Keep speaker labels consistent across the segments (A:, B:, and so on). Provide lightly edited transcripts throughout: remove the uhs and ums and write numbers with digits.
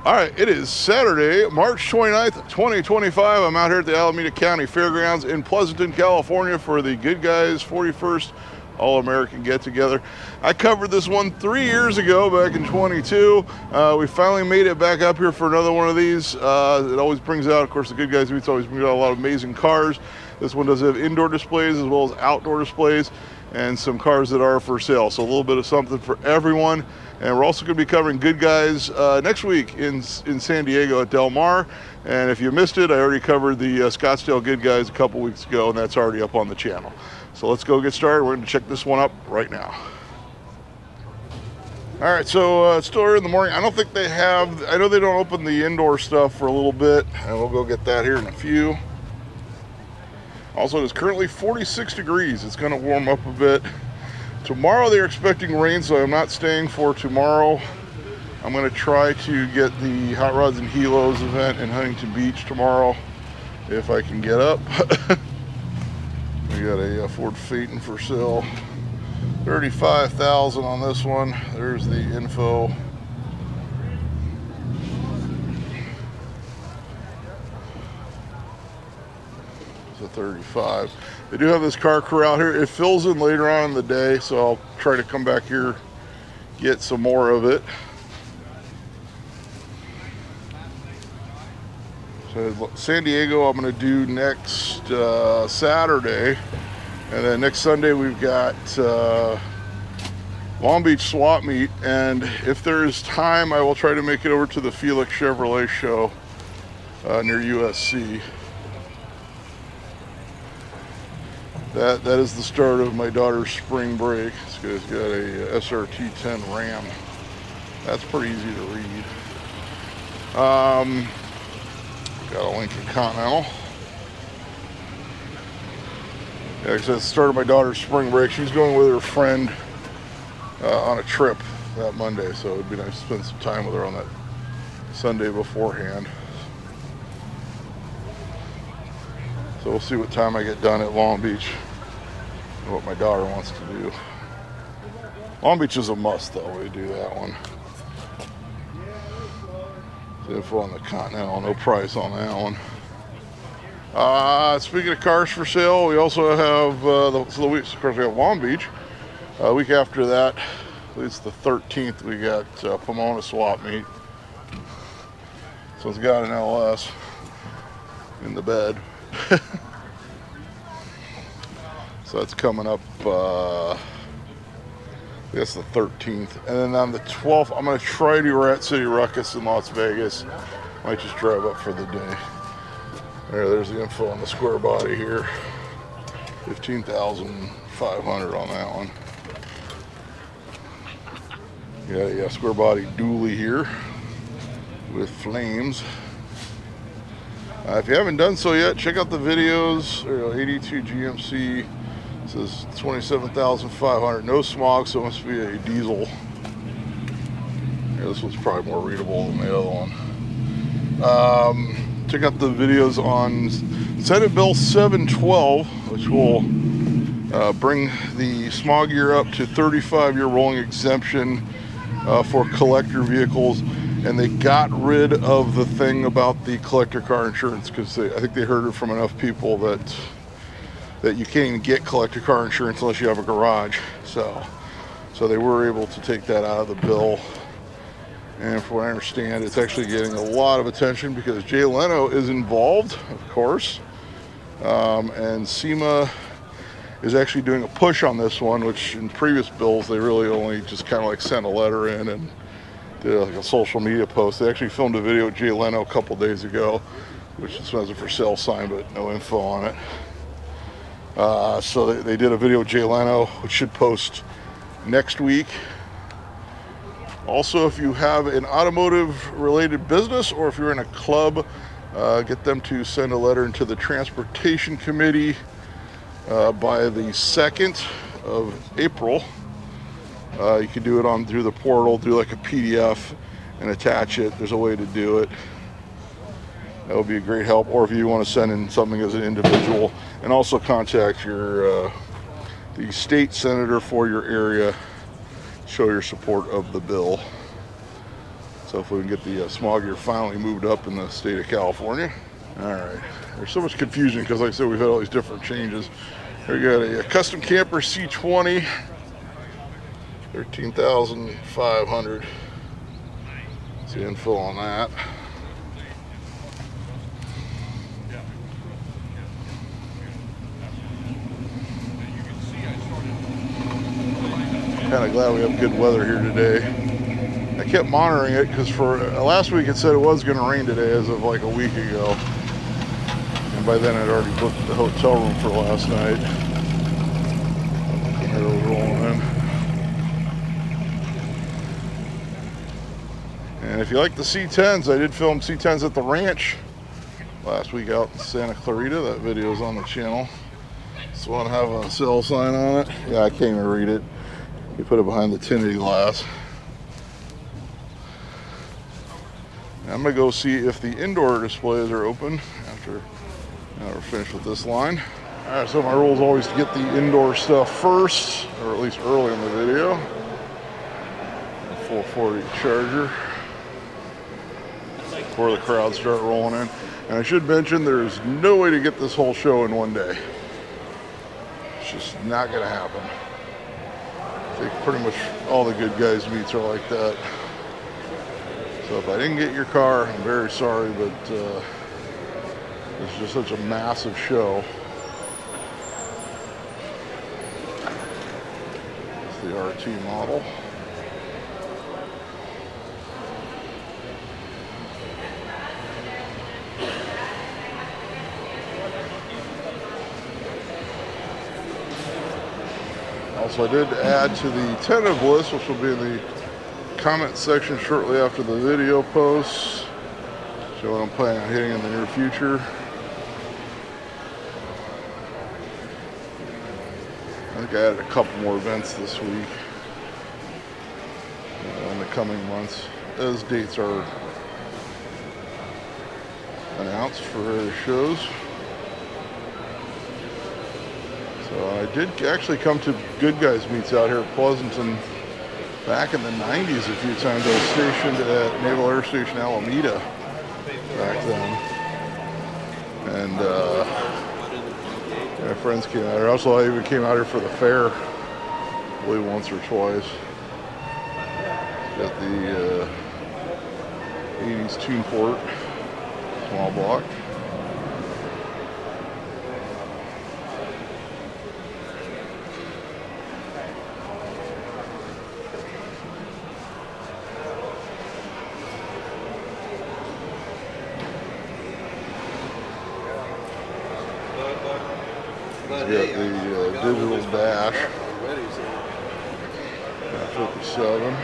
A: All right, it is Saturday, March 29th, 2025. I'm out here at the Alameda County Fairgrounds in Pleasanton, California for the Goodguys 41st All-American Get-Together. I covered this one 3 years ago, back in 22. We finally made it back up here for another one of these. It always brings out, of course, the Goodguys meets always brings out a lot of amazing cars. This one does have indoor displays as well as outdoor displays and some cars that are for sale. So a little bit of something for everyone. And we're also going to be covering Goodguys next week in San Diego at Del Mar. And if you missed it, I already covered the Scottsdale Goodguys a couple weeks ago, and that's already up on the channel. So let's go get started. We're going to check this one up right now. All right, so it's still early in the morning. I don't think they have, I know they don't open the indoor stuff for a little bit, and we'll go get that here in a few. Also, it is currently 46 degrees. It's going to warm up a bit. Tomorrow they're expecting rain, so I'm not staying for tomorrow. I'm going to try to get the Hot Rods and Helos event in Huntington Beach tomorrow, if I can get up. We got a Ford Phaeton for sale. $35,000 on this one. There's the info. It's a 35. They do have this car corral here. It fills in later on in the day, so I'll try to come back here, get some more of it. So San Diego I'm going to do next Saturday, and then next Sunday we've got Long Beach swap meet, and if there is time I will try to make it over to the Felix Chevrolet show near USC. That is the start of my daughter's spring break. This guy's got a SRT 10 Ram. That's pretty easy to read. Got a Lincoln Continental. Yeah, like I said, it's the start of my daughter's spring break. She's going with her friend on a trip that Monday, so it'd be nice to spend some time with her on that Sunday beforehand. So we'll see what time I get done at Long Beach and what my daughter wants to do. Long Beach is a must, though. We do that one. The info on the Continental, no price on that one. Speaking of cars for sale, we also have of course we have Long Beach. A week after that, at least the 13th, we got Pomona swap meet. So it's got an LS in the bed. So that's coming up, I guess the 13th. And then on the 12th, I'm going to try to Rat City Ruckus in Las Vegas. Might just drive up for the day. There's the info on the square body here. $15,500 on that one. Yeah, square body dually here with flames. If you haven't done so yet, check out the videos. 82 GMC, it says 27,500. No smog, so it must be a diesel. Yeah, this one's probably more readable than the other one. Check out the videos on Senate Bill 712, which will bring the smog year up to 35-year rolling exemption for collector vehicles. And they got rid of the thing about the collector car insurance because I think they heard it from enough people that you can't even get collector car insurance unless you have a garage. So they were able to take that out of the bill. And from what I understand, it's actually getting a lot of attention because Jay Leno is involved, of course. And SEMA is actually doing a push on this one, which in previous bills they really only just kind of like sent a letter in and did like a social media post. They actually filmed a video with Jay Leno a couple days ago, which is a for sale sign, but no info on it. So they did a video with Jay Leno, which should post next week. Also, if you have an automotive-related business or if you're in a club, get them to send a letter into the Transportation Committee by the 2nd of April. You can do it through the portal, do like a PDF and attach it. There's a way to do it. That would be a great help. Or if you want to send in something as an individual, and also contact the state senator for your area, show your support of the bill. So if we can get the smog gear finally moved up in the state of California. All right, there's so much confusion because like I said, we've had all these different changes. We got a custom camper C20, 13,500. That's the info on that. Kind of glad we have good weather here today. I kept monitoring it because for last week it said it was going to rain today as of like a week ago. And by then I'd already booked the hotel room for last night. There it was rolling in. And if you like the C10s, I did film C10s at the ranch last week out in Santa Clarita. That video is on the channel. This one have a sell sign on it. Yeah, I can't even read it. You put it behind the tinted glass. I'm gonna go see if the indoor displays are open after we're finished with this line. All right, so my rule is always to get the indoor stuff first, or at least early in the video. A 440 charger before the crowds start rolling in. And I should mention there's no way to get this whole show in one day. It's just not gonna happen. I think pretty much all the Goodguys meets are like that. So if I didn't get your car, I'm very sorry, but it's just such a massive show. It's the RT model. Also, I did add to the tentative list, which will be in the comment section shortly after the video posts. Show what I'm planning on hitting in the near future. I think I added a couple more events this week in the coming months as dates are announced for various shows. So I did actually come to Goodguys meets out here at Pleasanton back in the 90s a few times. I was stationed at Naval Air Station Alameda back then. And my friends came out here. Also, I even came out here for the fair, I believe once or twice. Got the 80s tune port, small block. Got the digital dash, 57.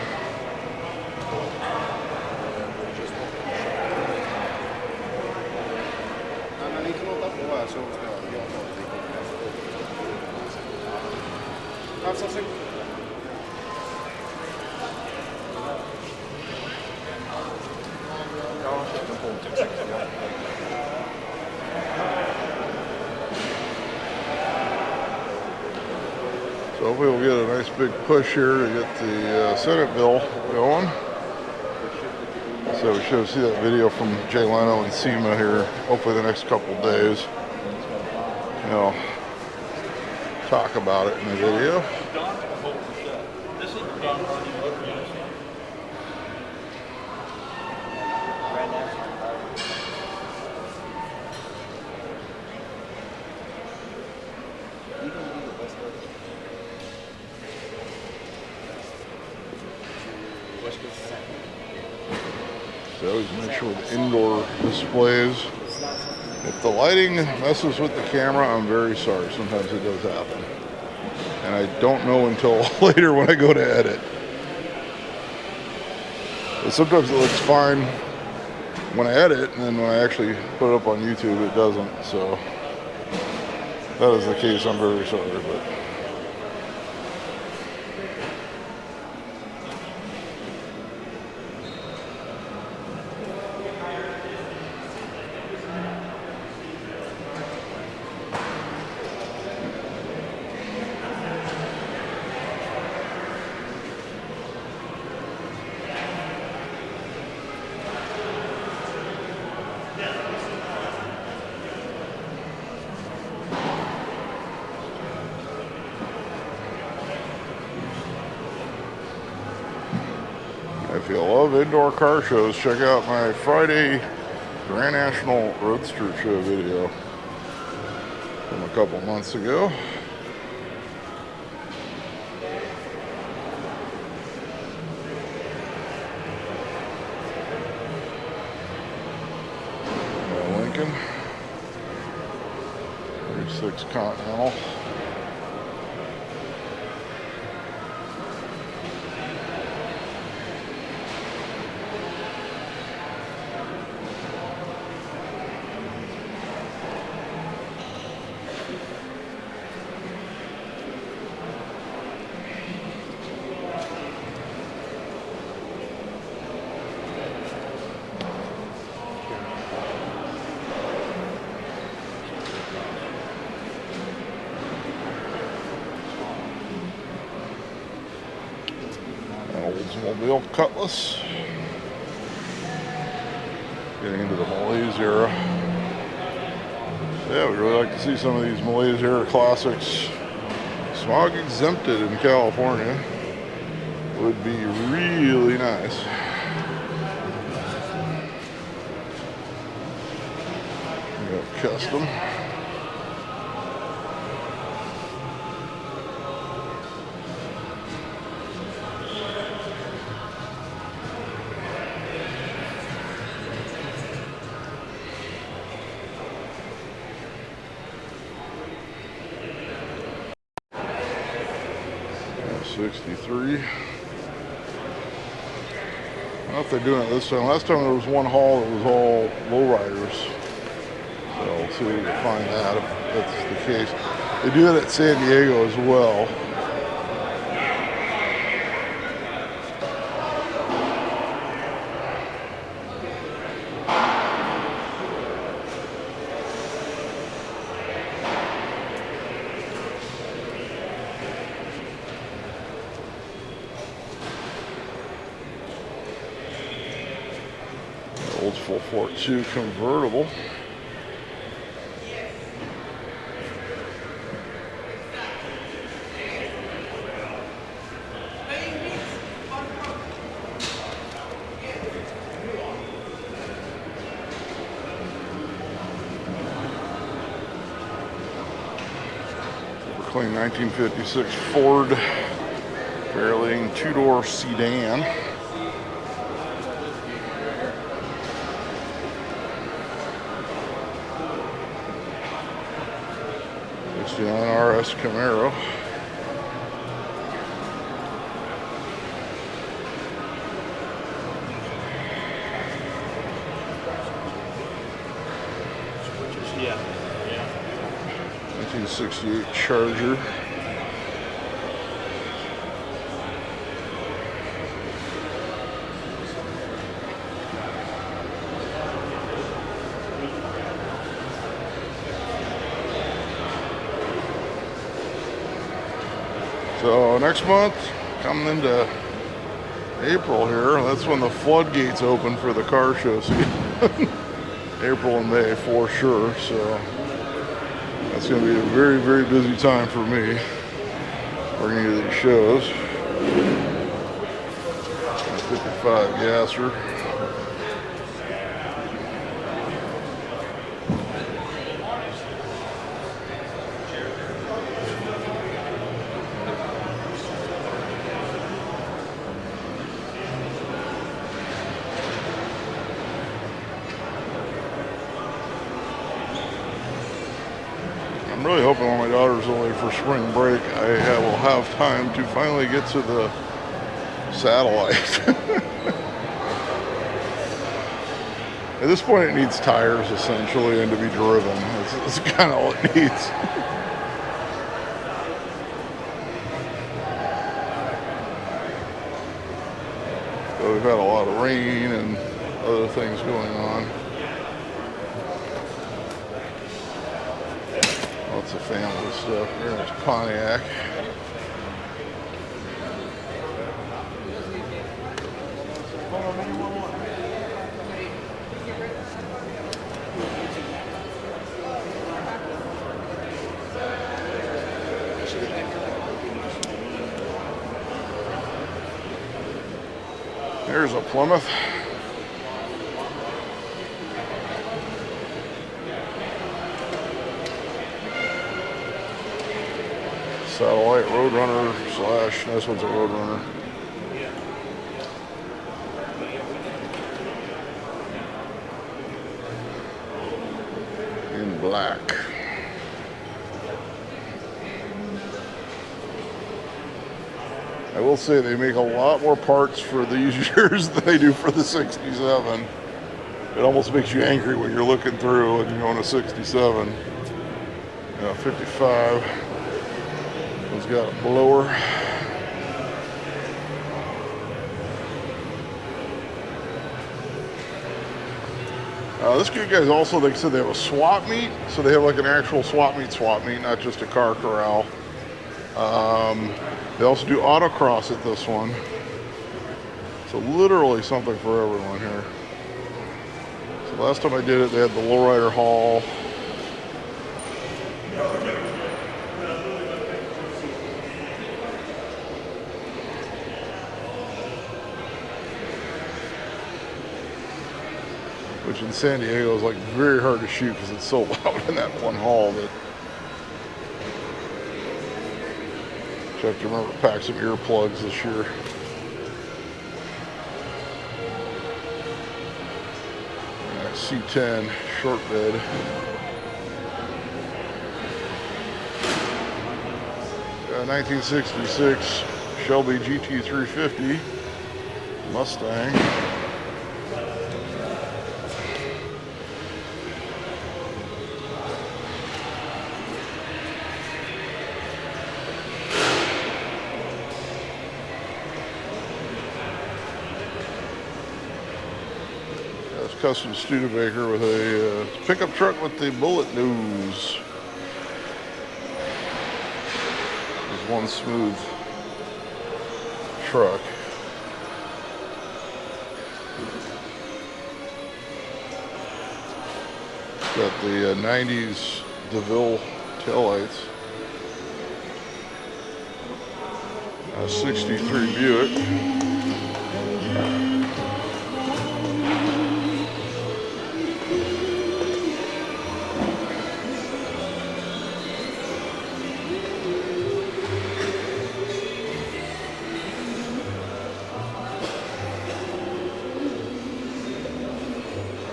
A: So hopefully we'll get a nice big push here to get the Senate bill going. So we should see that video from Jay Leno and SEMA here, hopefully the next couple days. And I'll talk about it in the video. So always make sure with indoor displays, if the lighting messes with the camera, I'm very sorry. Sometimes it does happen. And I don't know until later when I go to edit. But sometimes it looks fine when I edit, and then when I actually put it up on YouTube, it doesn't. So if that is the case, I'm very sorry. But you love indoor car shows, check out my Friday Grand National Roadster Show video from a couple months ago. Lincoln 36 Continental. Oldsmobile Cutlass. Getting into the Malaise era. Yeah, we'd really like to see some of these Malaise era classics smog exempted in California. Would be really nice. We got custom. '63. I don't know if they're doing it this time. Last time there was one haul that was all lowriders. So we'll see if we can find that if that's the case. They do that at San Diego as well. Old 442 convertible. Clean 1956 Ford Fairlane two-door sedan. RS Camaro.
B: Yeah.
A: 1968 Charger. So next month, coming into April here, that's when the floodgates open for the car show season. April and May for sure, so that's going to be a very, very busy time for me bringing you these shows. 55 Gasser. I'm really hoping when my daughter's away for spring break, I will have time to finally get to the satellite. At this point, it needs tires essentially and to be driven. That's kind of all it needs. So we've had a lot of rain and other things going on. Lots of family stuff. There's Pontiac. There's There's a Plymouth. Satellite Roadrunner slash, this one's a Roadrunner. In black. I will say they make a lot more parts for these years than they do for the 67. It almost makes you angry when you're looking through and you own a 67. 55. It's got a blower. This Goodguys also, they said they have a swap meet, so they have like an actual swap meet, not just a car corral. They also do autocross at this one. So literally something for everyone here. So last time I did it, they had the lowrider hall. Which in San Diego is like very hard to shoot because it's so loud in that one hall that you have to remember to pack some earplugs this year. C10 short bed. Got a 1966 Shelby GT350 Mustang. Custom Studebaker with a pickup truck with the bullet nose. There's one smooth truck. Got the 90s DeVille taillights. A 63 Buick.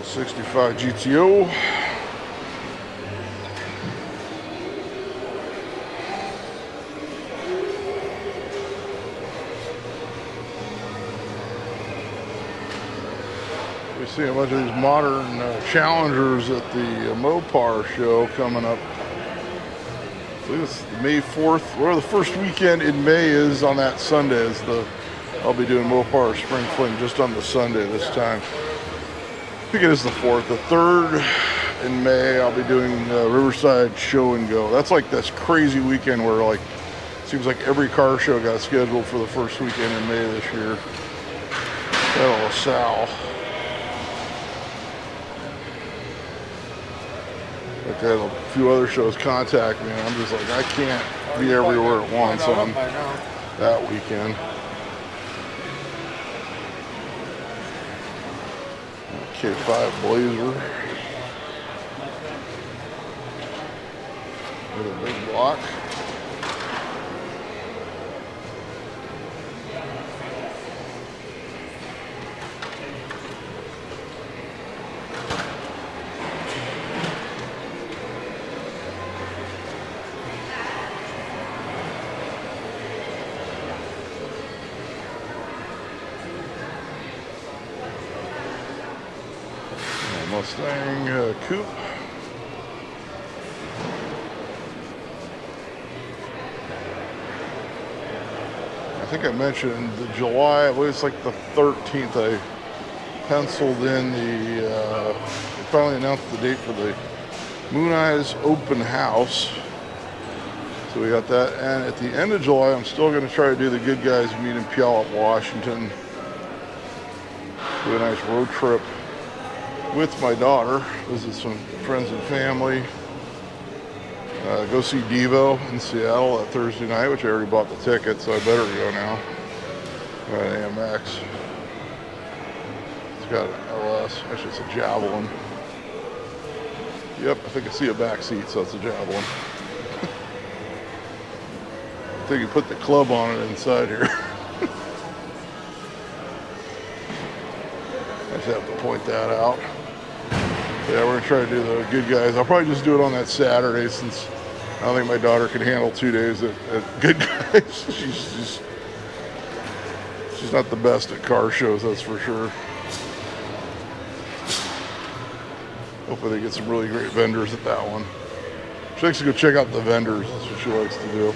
A: 65 GTO. We see a bunch of these modern Challengers at the Mopar show coming up. I believe it's May 4th, whatever the first weekend in May is on that Sunday. Is I'll be doing Mopar Spring Fling just on the Sunday this time. I think it is the 4th. The 3rd in May, I'll be doing Riverside Show and Go. That's like this crazy weekend where like it seems like every car show got scheduled for the first weekend in May this year. Hello, Sal. Like I had a few other shows contact me, and I'm just like, I can't be everywhere at once on that weekend. K5 Blazer with a big block. Mustang coupe. I think I mentioned the July, I believe it's like the 13th, I penciled in the, they finally announced the date for the Moon Eyes open house. So we got that, and at the end of July, I'm still going to try to do the Goodguys meet in Puyallup, Washington. Do a nice road trip with my daughter, visit some friends and family, go see Devo in Seattle that Thursday night, which I already bought the ticket, so I better go now. At AMX. got an LS. Actually, it's a Javelin. Yep, I think I see a back seat, so it's a Javelin. I think you put the club on it inside here. I just have to point that out. Yeah, we're gonna try to do the Goodguys. I'll probably just do it on that Saturday since I don't think my daughter can handle 2 days at Goodguys. She's not the best at car shows, that's for sure. Hopefully they get some really great vendors at that one. She likes to go check out the vendors. That's what she likes to do.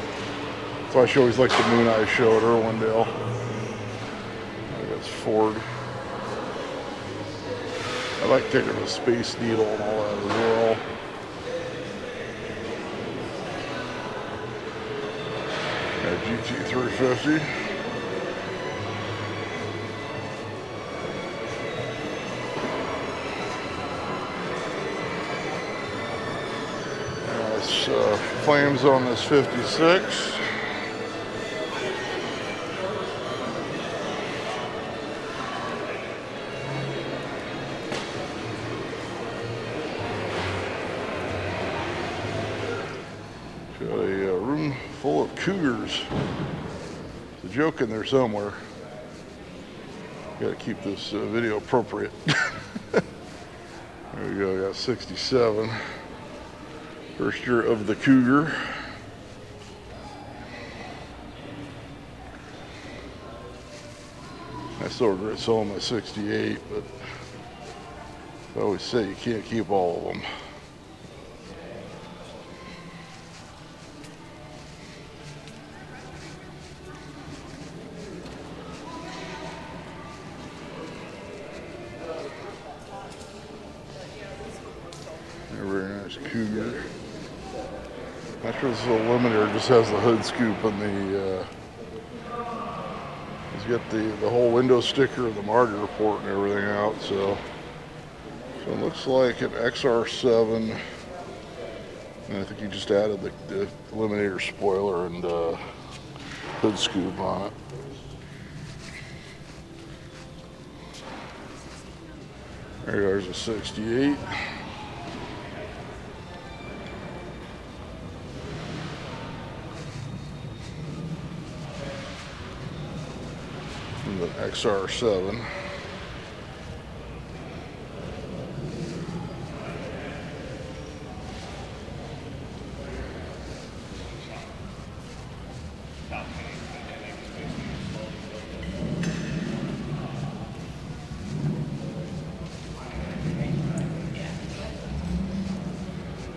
A: That's why she always likes the Moon Eye show at Irwindale. I think that's Ford. I like taking the Space Needle and all that as well. Got GT350. Nice flames on this 56. Got a room full of Cougars. There's a joke in there somewhere. Got to keep this video appropriate. There we go, got 67. First year of the Cougar. I still regret selling my 68, but I always say you can't keep all of them. Very nice Cougar. Not sure this is a limiter, it just has the hood scoop and the it's got the whole window sticker and the Marty report and everything out, so it looks like an XR7, and I think you just added the eliminator spoiler and hood scoop on it. There's a 68. The XR7.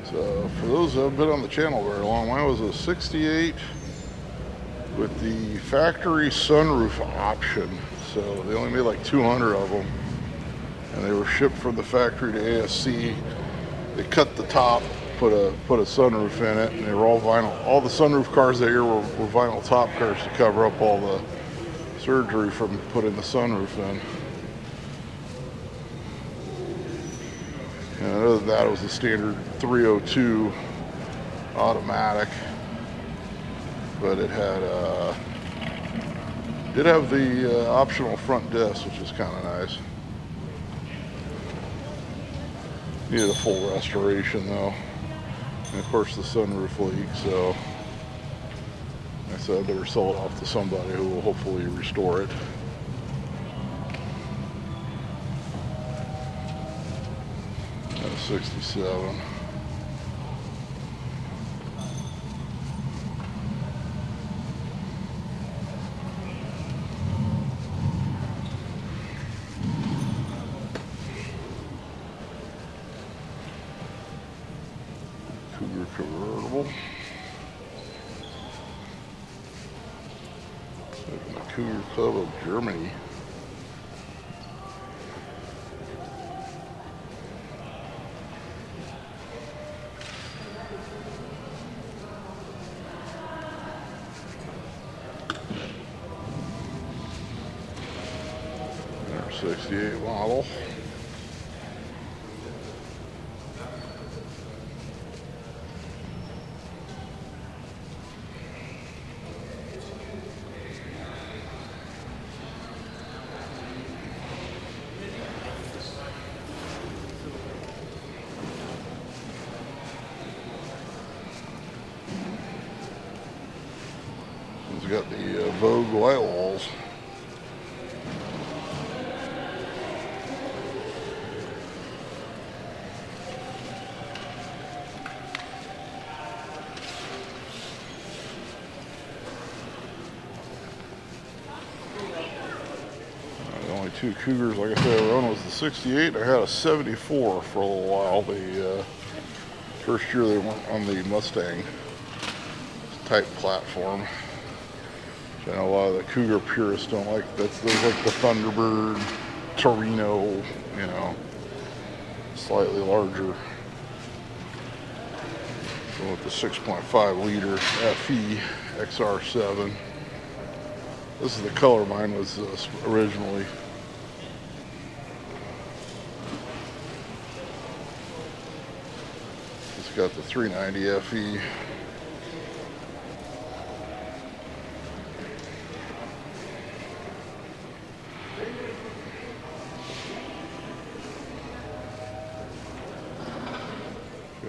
A: So for those who haven't been on the channel very long, mine was a 68 with the factory sunroof option. So they only made like 200 of them, and they were shipped from the factory to ASC. They cut the top, put a sunroof in it, and they were all vinyl. All the sunroof cars that year were vinyl top cars to cover up all the surgery from putting the sunroof in. And other than that, it was the standard 302 automatic. But it had did have the optional front disc, which is kind of nice. Needed a full restoration though, and of course the sunroof leaked, so I said I better sell it off to somebody who will hopefully restore it. That's 67. Cougar convertible. The Cougar Club of Germany. Their 68 model. got the Vogue white walls. The only two Cougars, like I said, I run was the 68. I had a 74 for a little while. The first year they went on the Mustang type platform. Which I know a lot of the Cougar purists don't like. Those like the Thunderbird, Torino, you know, slightly larger. Going with the 6.5 liter FE XR7. This is the color mine was originally. It's got the 390 FE.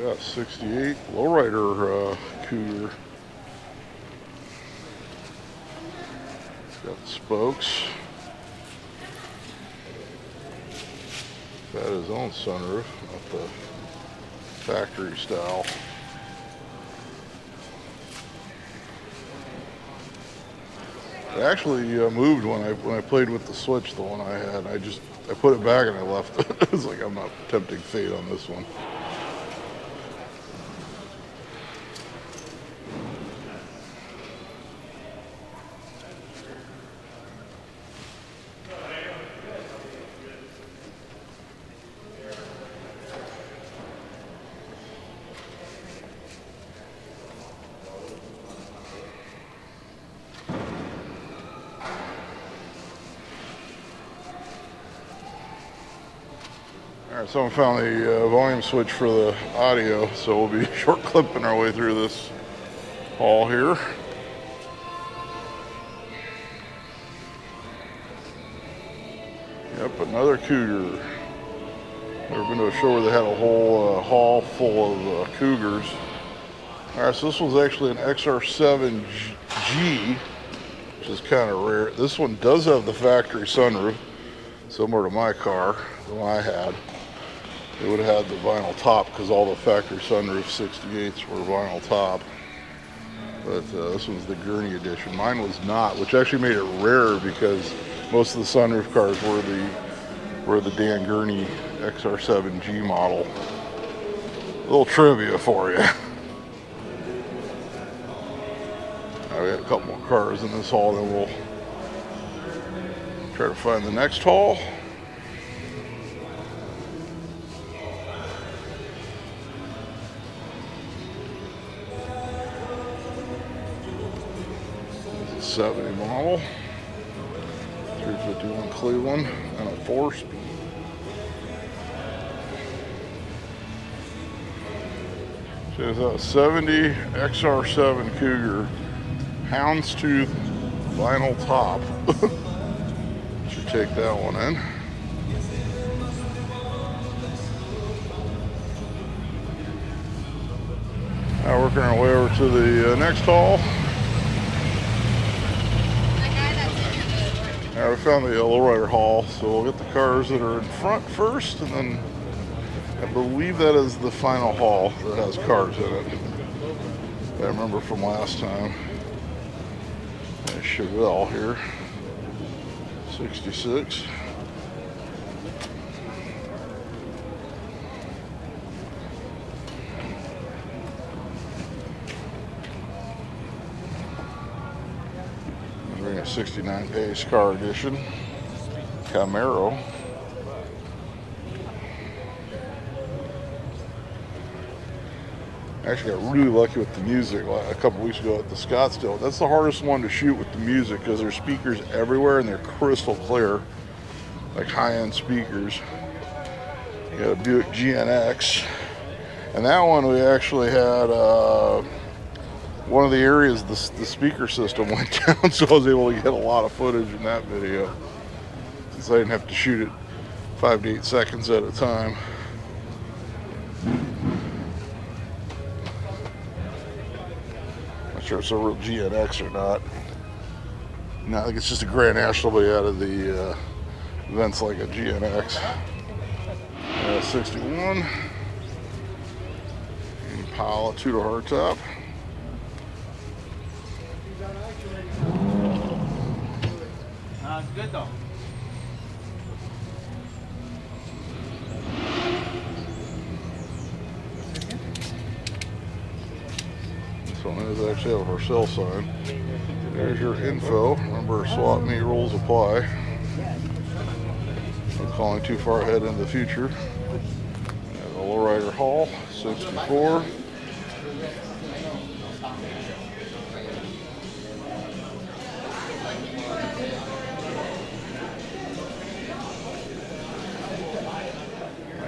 A: Got 68 lowrider Cougar. It's got the spokes. Got his own sunroof, not the factory style. It actually moved when I played with the switch. The one I had, I put it back and I left it. It's like I'm not tempting fate on this one. Alright, someone found the volume switch for the audio, so we'll be short clipping our way through this haul here. Yep, another Cougar. Never been to a show where they had a whole haul full of Cougars. Alright, so this one's actually an XR7G, which is kind of rare. This one does have the factory sunroof, similar to my car, the one I had. It would have had the vinyl top because all the factory sunroof 68s were vinyl top. But this one's the Gurney edition. Mine was not, which actually made it rare because most of the sunroof cars were the Dan Gurney XR7G model. A little trivia for you. Now we got a couple more cars in this haul, then we'll try to find the next haul. This is a 70 model, 351 Cleveland, and a 4-speed. Shows a 70 XR7 Cougar, houndstooth vinyl top. Should take that one in. Now working our way over to the next haul. Now we found the lowrider haul, so we'll get the cars that are in front first, and then I believe that is the final haul that has cars in it. I remember from last time. Chevelle here, 66. Bring a 69 pace car edition, Camaro. Actually got really lucky with the music a couple weeks ago at the Scottsdale. That's the hardest one to shoot with the music because there's speakers everywhere and they're crystal clear, like high-end speakers. You got a Buick GNX, and that one we actually had one of the areas the speaker system went down, so I was able to get a lot of footage in that video since I didn't have to shoot it 5 to 8 seconds at a time. Sure it's a real GNX or not. No, I think it's just a Grand National, but out of the events like a GNX. 61. Impala 2-door hardtop.
B: It's good though.
A: This one is actually have a for sale sign. There's your info. Remember, swap meet rules apply. Not calling too far ahead into the future. The lowrider haul, 64.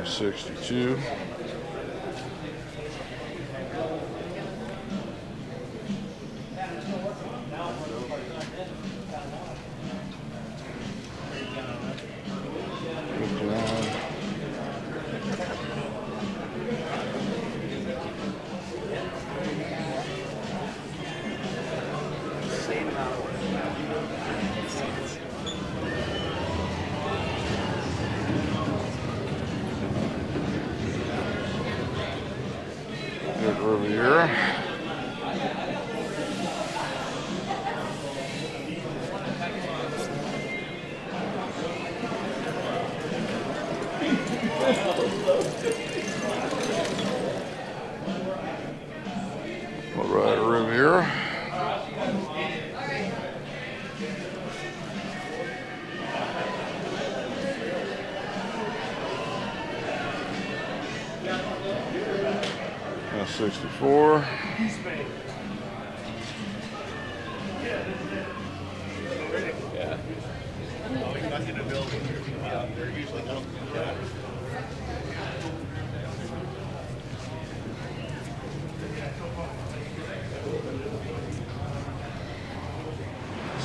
A: $62. Riviera. Lowrider Riviera. That's 64.
B: Yeah.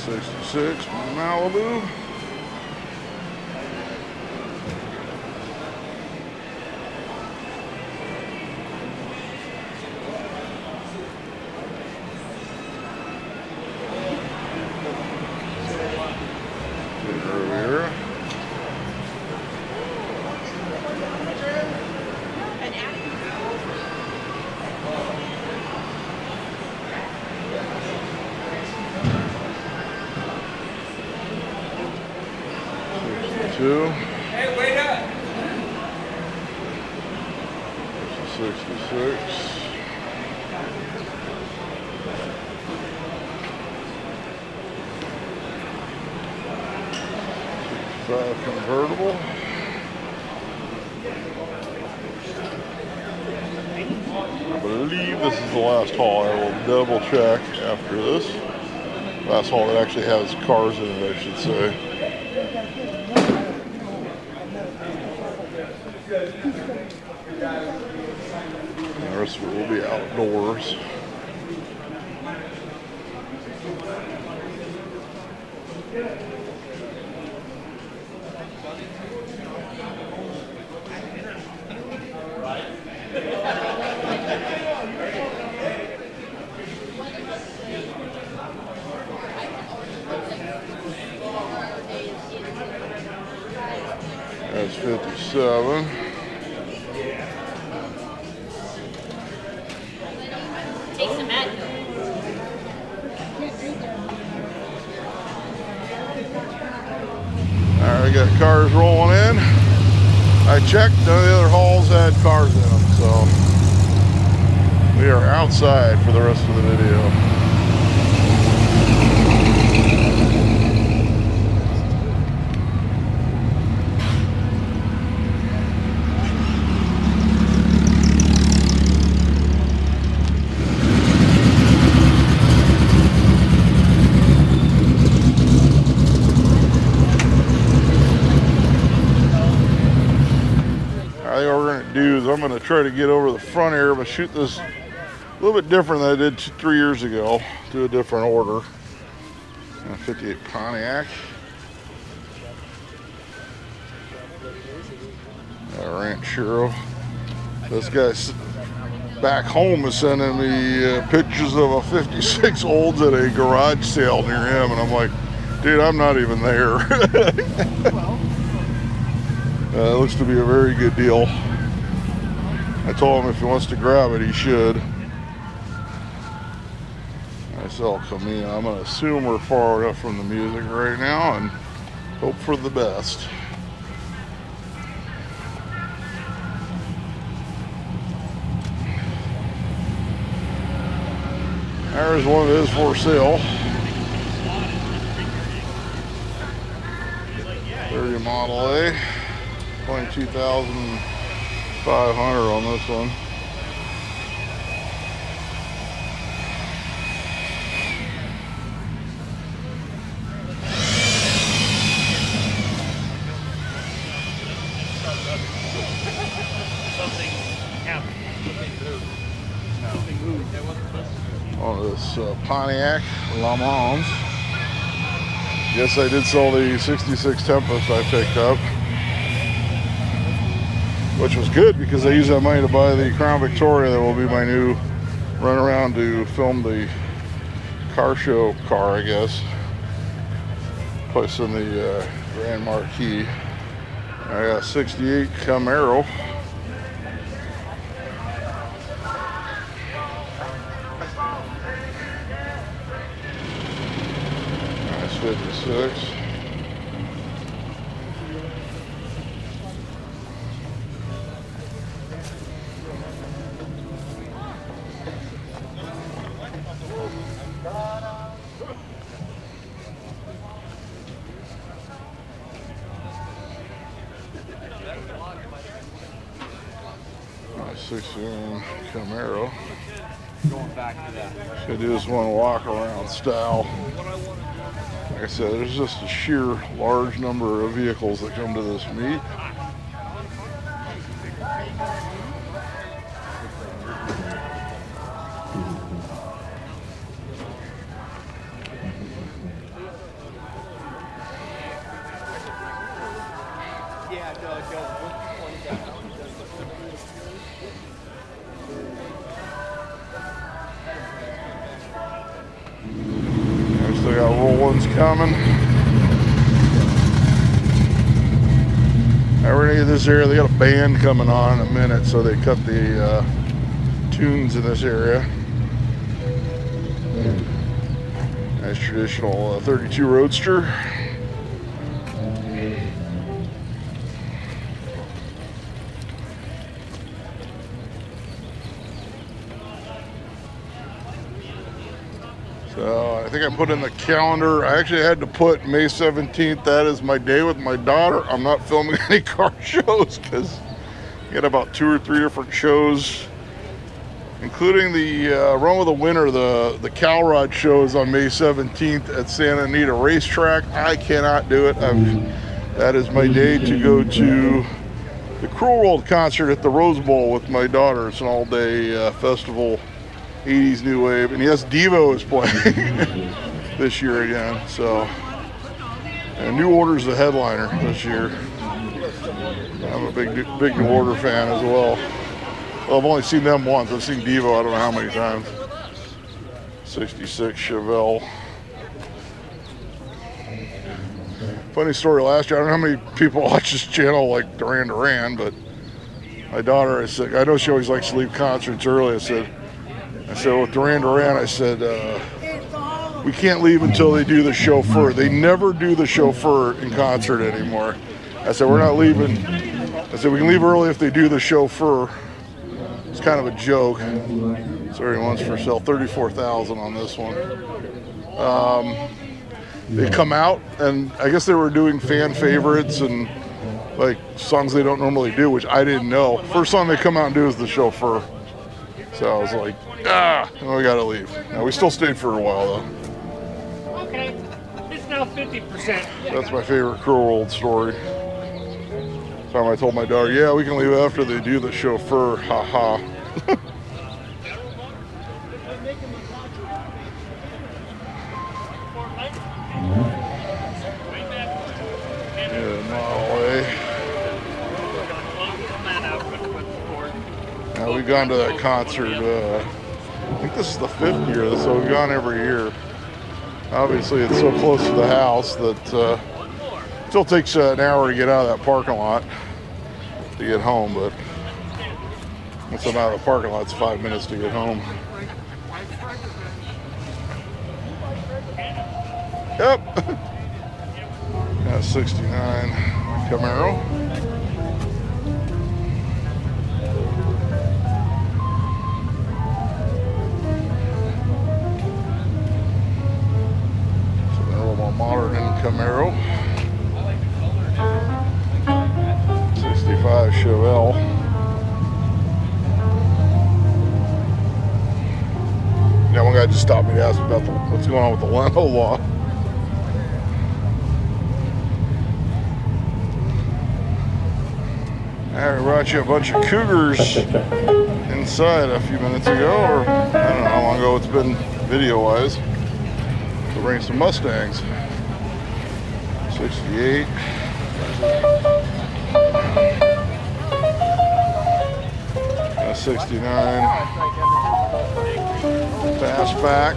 A: $66 Malibu. Riviera.
B: Hey, wait up!
A: 66. Convertible. I believe this is the last haul. I will double check after this. Last haul that actually has cars in it, I should say. The rest of it will be outdoors. That's 57.
C: Take some at.
A: Alright, we got cars rolling in. I checked, none of the other hauls had cars in them, so we are outside for the rest of the video. I think what we're going to do is I'm going to try to get over the front here, but shoot this a little bit different than I did 3 years ago. Do a different order. 58 Pontiac. Ranchero. This guy's back home is sending me pictures of a 56 Olds at a garage sale near him, and I'm like, Dude, I'm not even there. It looks to be a very good deal. I told him if he wants to grab it, he should. I sell Camino. I'm going to assume we're far enough from the music right now and hope for the best. There's one that is for sale. 30 Model A. 22,500 on this one. On this Pontiac Le Mans. Yes, I did sell the 66 Tempest I picked up, which was good because I used that money to buy the Crown Victoria that will be my new run around to film the car show car, I guess. Place in the Grand Marquis. I got a 68 Camaro. Nice 56. Nice 16 Camaro.
B: Going back to that.
A: Just gonna do this one walk around style. Like I said, there's just a sheer large number of vehicles that come to this meet. Still got roll-ins coming. Over in this area, they got a band coming on in a minute, so they cut the tunes in this area. Nice traditional 32 Roadster. So I think I put in the calendar. I actually had to put May 17th. That is my day with my daughter. I'm not filming any car shows because we had about 2 or 3 different shows, including the Run with the Winter. The Cow Rod show is on May 17th at Santa Anita Racetrack. I cannot do it. That is my day to go to the Cruel World concert at the Rose Bowl with my daughter. It's an all-day festival. 80s new wave, and yes, Devo is playing this year again. So, and New Order's the headliner this year. I'm a big New Order fan as well. Well, I've only seen them once. I've seen Devo I don't know how many times. 66 Chevelle. Funny story last year. I don't know how many people watch this channel like Duran, but my daughter, I said, I know she always likes to leave concerts early. I said with Duran, I said, we can't leave until they do the chauffeur. They never do the chauffeur in concert anymore. I said, we're not leaving. I said, we can leave early if they do the chauffeur. It's kind of a joke. So everyone's for sale. 34,000 on this one. They come out, and I guess they were doing fan favorites and like songs they don't normally do, which I didn't know. First song they come out and do is the chauffeur. So I was like, we gotta leave. Now we still stayed for a while though.
B: Okay, it's now 50%.
A: That's my favorite Cruel World story. Time I told my daughter, yeah, we can leave after they do the chauffeur. Ha ha. Yeah, Model A. Now we've gone to that concert. I think this is the 5th year, so we've gone every year. Obviously, it's so close to the house that still takes an hour to get out of that parking lot to get home, but once I'm out of the parking lot, it's 5 minutes to get home. Yep. Got 69 Camaro. So they're a little more modern than Camaro. 65 Chevelle. Yeah, one guy just stopped me to ask about what's going on with the Leno law. I brought you a bunch of Cougars inside a few minutes ago, or I don't know how long ago it's been video-wise. We'll bring some Mustangs. 68. A 69. Fastback.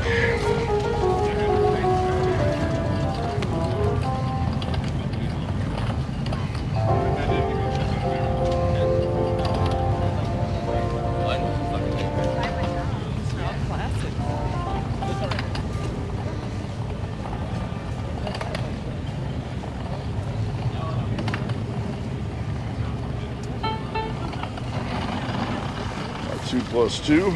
A: Our 2+2.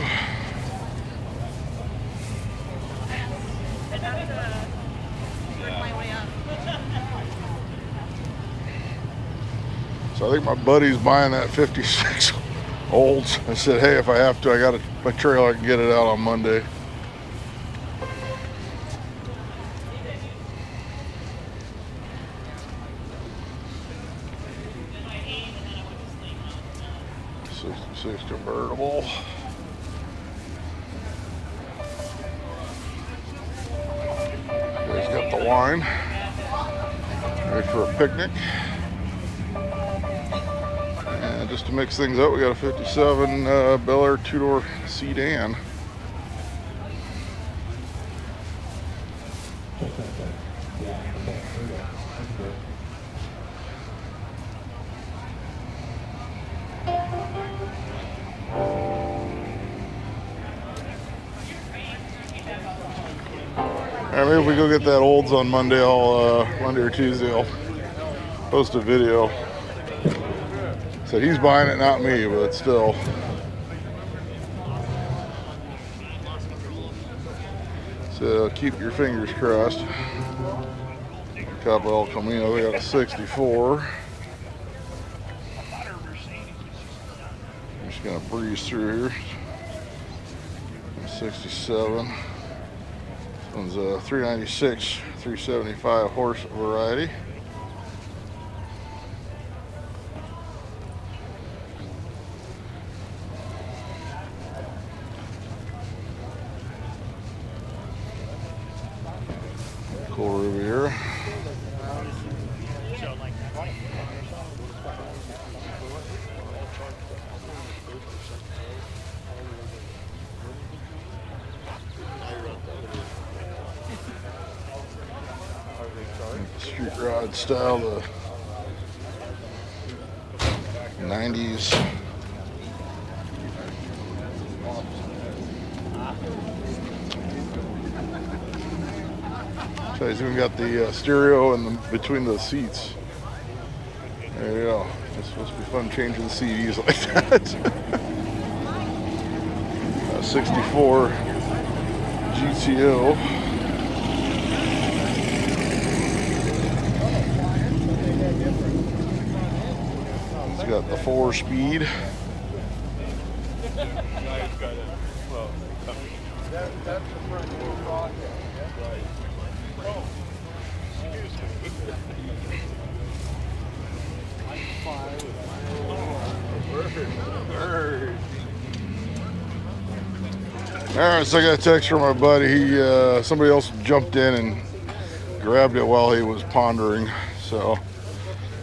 A: So I think my buddy's buying that 56 Olds. I said, hey, if I have to, I got my trailer, I can get it out on Monday. '66 convertible. He's got the wine. Ready for a picnic. And just to mix things up, we got a 57 Bel Air two-door sedan. Alright, maybe if we go get that Olds on Monday, Monday or Tuesday, I'll post a video. So he's buying it, not me, but still. So keep your fingers crossed. Cabo El Camino, we got a 64. I'm just gonna breeze through here. 67. This one's a 396, 375 horse variety. Cool Riviera. Street rod style, the 90s. So he's even got the stereo in between the seats. There you go. It's supposed to be fun changing CDs like that. 64 GTO. It's got the 4-speed. Alright, so I got a text from my buddy. Somebody else jumped in and grabbed it while he was pondering. So,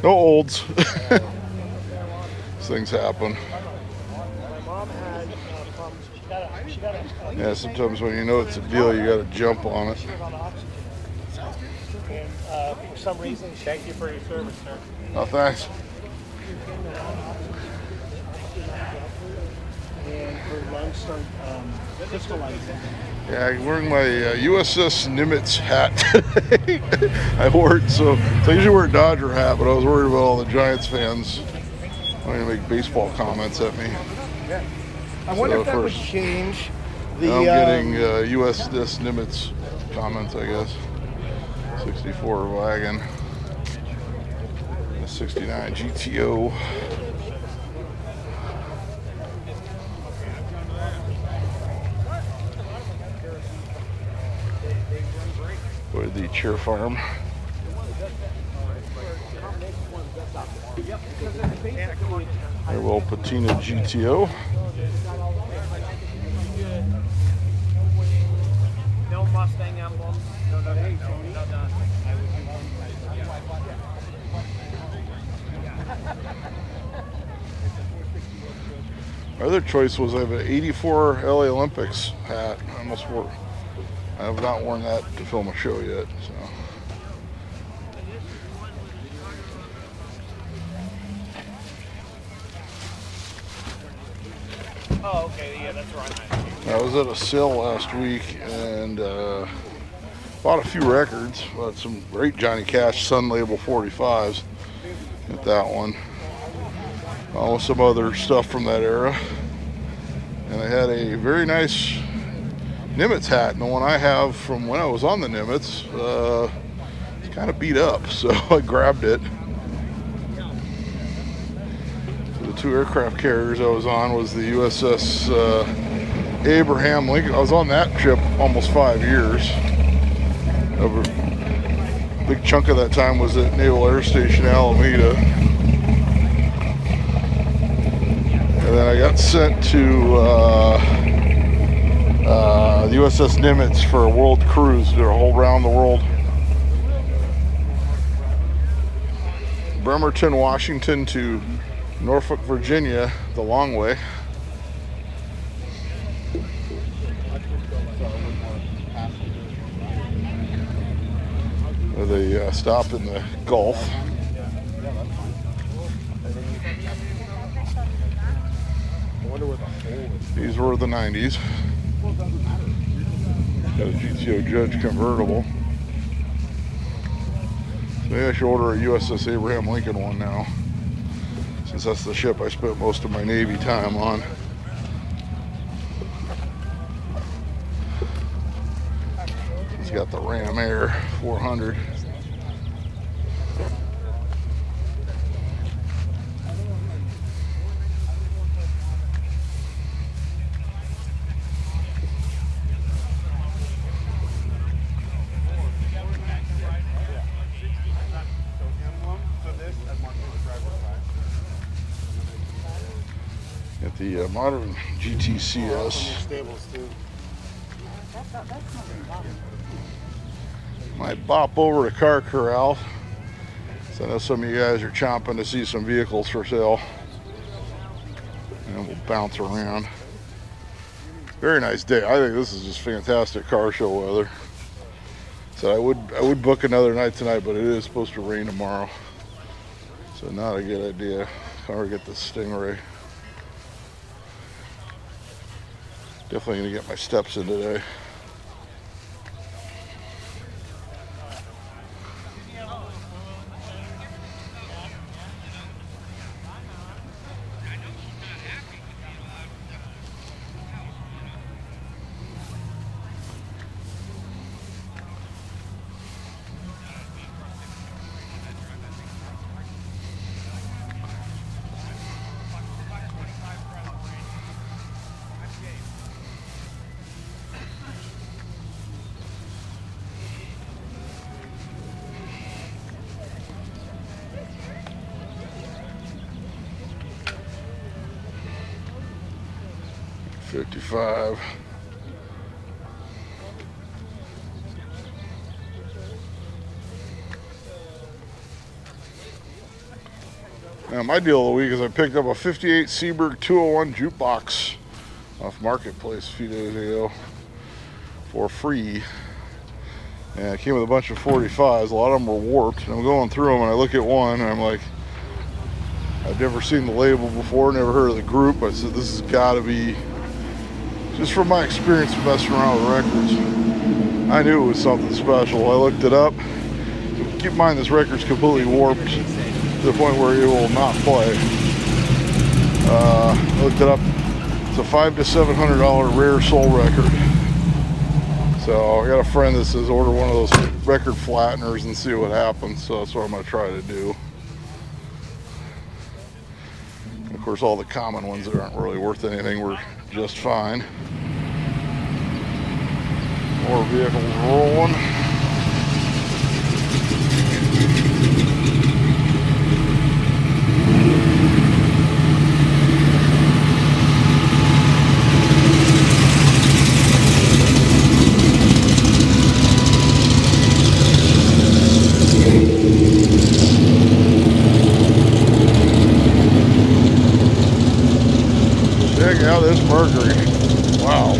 A: no Olds. These things happen. Yeah, sometimes when you know it's a deal, you got to jump on it.
D: And for some reason,
B: Thank you for your service, sir.
A: Oh, thanks.
D: and her lungs start crystallizing.
A: Yeah, I'm wearing my USS Nimitz hat today. I wore it, so I usually wear a Dodger hat, but I was worried about all the Giants fans wanting to make baseball comments at me.
D: I wonder
A: So
D: if that would
A: first-
D: change the.
A: Now I'm getting USS Nimitz comments, I guess. 64 wagon, a 69 GTO. With the Cheer Farm. A little patina GTO.
B: No Mustang emblem. No, no.
A: My other choice was I have an 84 LA Olympics hat. I have not worn that to film a show yet, so.
B: Oh, okay. Yeah, that's right.
A: I was at a sale last week and bought a few records. Bought some great Johnny Cash Sun Label 45s at that one. Some other stuff from that era. And I had a very nice Nimitz hat, and the one I have from when I was on the Nimitz, it's kind of beat up, so I grabbed it. The two aircraft carriers I was on was the USS Abraham Lincoln. I was on that ship almost 5 years. A big chunk of that time was at Naval Air Station Alameda. And then I got sent to the USS Nimitz for a world cruise, did a whole round the world. Bremerton, Washington to Norfolk, Virginia, the long way. With a stop in the Gulf. These were the 90s. Got a GTO Judge convertible. So maybe I should order a USS Abraham Lincoln one now, since that's the ship I spent most of my Navy time on. It's got the Ram Air 400. Got the modern GTCS. Might bop over to Car Corral. So I know some of you guys are chomping to see some vehicles for sale. And we'll bounce around. Very nice day. I think this is just fantastic car show weather. So I would book another night tonight, but it is supposed to rain tomorrow. So not a good idea. Or get the Stingray. Definitely gonna get my steps in today. $55. Now my deal of the week is I picked up a 58 Seaberg 201 jukebox off Marketplace a few days ago for free. And it came with a bunch of 45s. A lot of them were warped. And I'm going through them and I look at one and I'm like, I've never seen the label before, never heard of the group. I said, this has got to be, just from my experience messing around with records, I knew it was something special. I looked it up. Keep in mind, this record's completely warped to the point where it will not play. I looked it up. It's a $500 to $700 rare soul record. So I got a friend that says order one of those record flatteners and see what happens. So that's what I'm going to try to do. Of course, all the common ones that aren't really worth anything were just fine. More vehicles rolling. Check out this Mercury. Wow.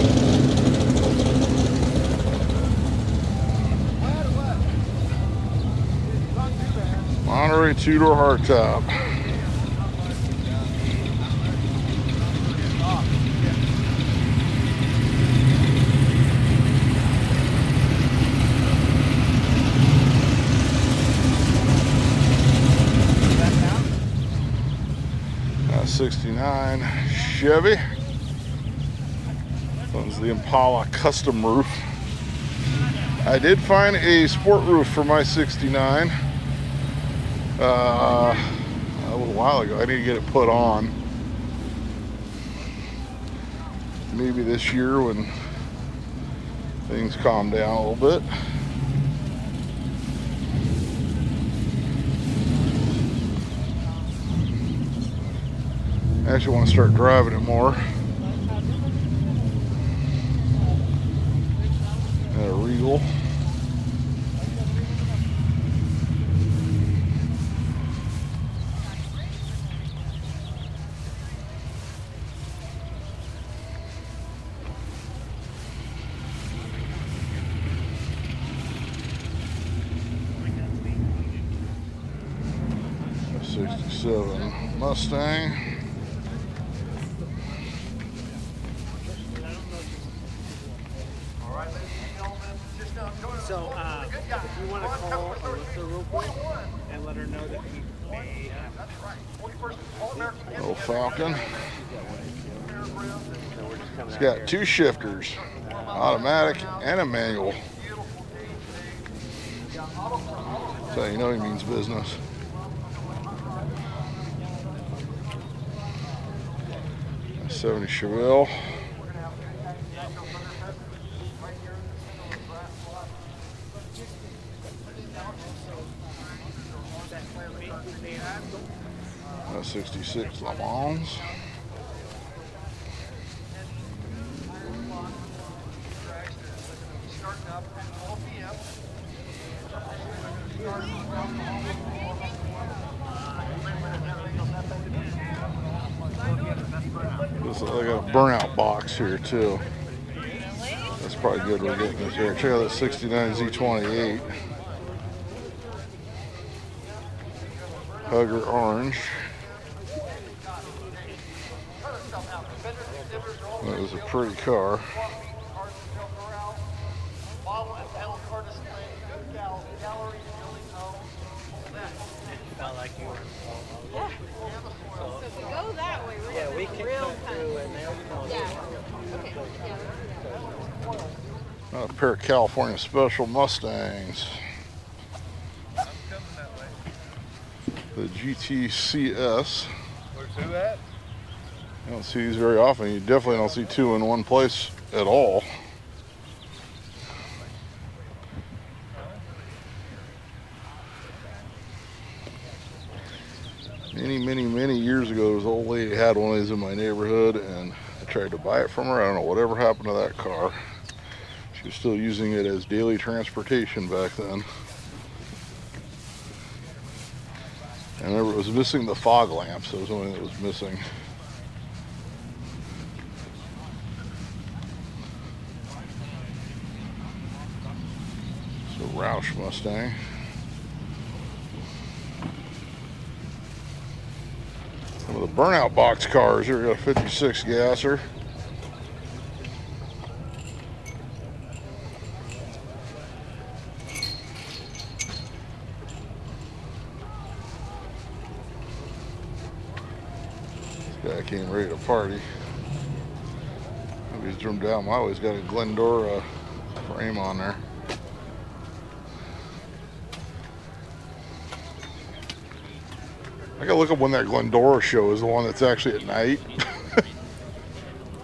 A: Monterey two-door hardtop. Got 69 Chevy. This one's the Impala custom roof. I did find a sport roof for my 69. A little while ago. I need to get it put on. Maybe this year when things calm down a little bit. I actually want to start driving it more. Got a Regal. '67 Mustang.
B: So, if you want to call Alyssa real quick and let her know that we may
A: Little Falcon. It's got two shifters, automatic and a manual. So you know he means business. A 70 Chevelle. A 66 Le Mans. This, I got a burnout box here too. That's probably good we're getting this here. Check out that 69 Z28. Cougar orange. That was a pretty car.
B: felt like you were
C: Yeah. So if we go that way, we're
B: yeah, we
C: gonna
B: can
C: real
B: come
C: kind
B: through
C: of.
B: and they'll
C: Yeah. Okay. Yeah.
A: A pair of California Special Mustangs. The GTCS.
E: Where's who at?
A: You don't see these very often. You definitely don't see two in one place at all. Many years ago, there was an old lady had one of these in my neighborhood, and I tried to buy it from her. I don't know whatever happened to that car. She was still using it as daily transportation back then. I remember it was missing the fog lamps. That was the only thing that was missing. So Roush Mustang. Some of the burnout box cars. Here we got a 56 gasser. This guy came ready to party. He's trimmed down. Wow, he's got a Glendora frame on there. I gotta look up when that Glendora show is, the one that's actually at night.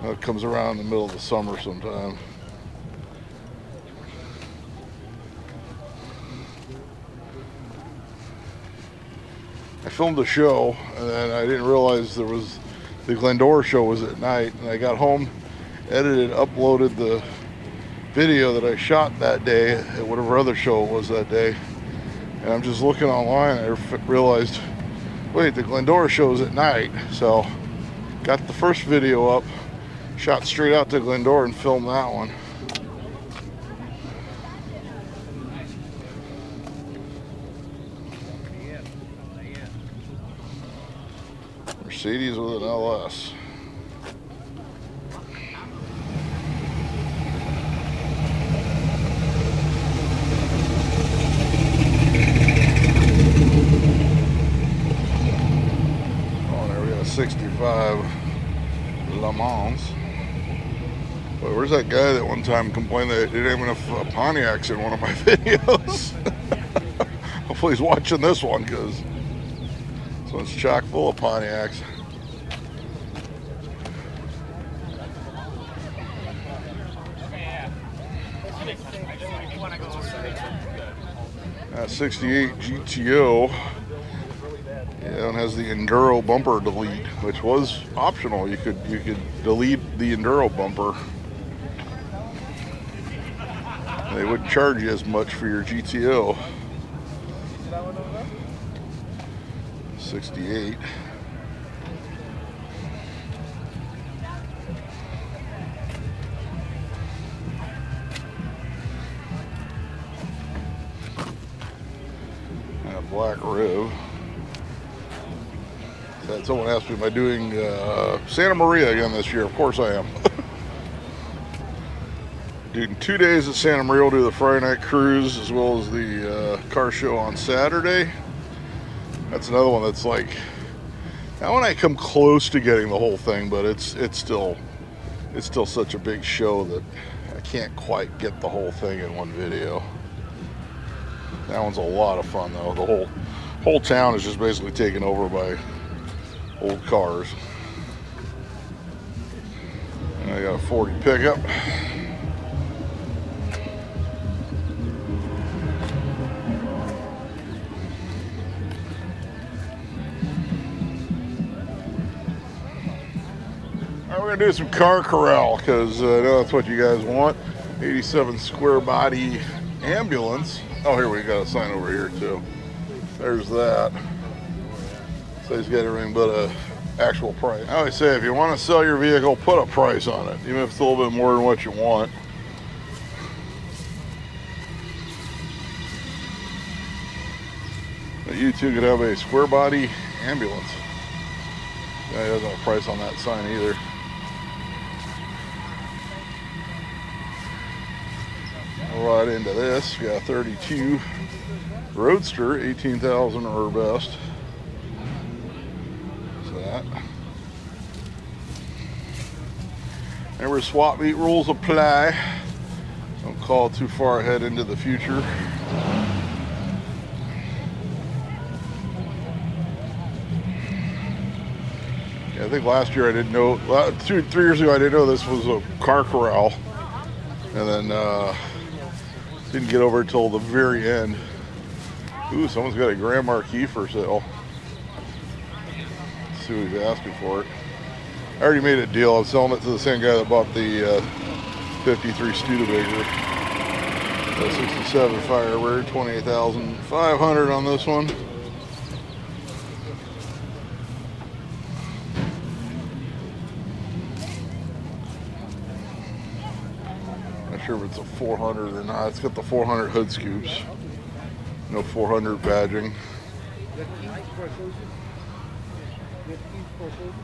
A: It comes around in the middle of the summer sometime. I filmed the show and then I didn't realize there was the Glendora show was at night, and I got home, edited, uploaded the video that I shot that day at whatever other show it was that day, and I'm just looking online and I realized, wait, the Glendora show is at night. So got the first video up, shot straight out to Glendora and filmed that one. Mercedes with an LS. Oh, there we got a 65 Le Mans. Wait, where's that guy that one time complained that he didn't have enough Pontiacs in one of my videos? Hopefully he's watching this one, because this one's chock full of Pontiacs. 68 GTO, yeah, and has the Enduro bumper delete, which was optional. You could delete the Enduro bumper. They wouldn't charge you as much for your GTO. 68. Black Riv. Had someone asked me, am I doing Santa Maria again this year? Of course I am. Doing 2 days at Santa Maria. We'll do the Friday night cruise as well as the car show on Saturday. That's another one that's like, now when I come close to getting the whole thing, but it's still such a big show that I can't quite get the whole thing in one video. That one's a lot of fun though. The whole town is just basically taken over by old cars. And I got a 40 pickup. Alright, we're gonna do some car corral because I know that's what you guys want. 87 square body ambulance. Oh, here we got a sign over here too. There's that. So he's got everything but a actual price. I always say, if you want to sell your vehicle, put a price on it, even if it's a little bit more than what you want. But you too could have a square body ambulance. Yeah, he doesn't have a price on that sign either. Right into this, we got a 32 Roadster, 18,000 or best. So that. Remember, swap meet rules apply. Don't call too far ahead into the future. Yeah, I think last year I didn't know, 3 years ago I didn't know this was a car corral. And then didn't get over until the very end. Ooh, someone's got a Grand Marquis for sale. Let's see who's asking for it. I already made a deal. I'm selling it to the same guy that bought the 53 Studebaker. The 67 Firebird, 28,500 on this one. sure if it's a 400 or not. It's got the 400 hood scoops. No 400 badging. It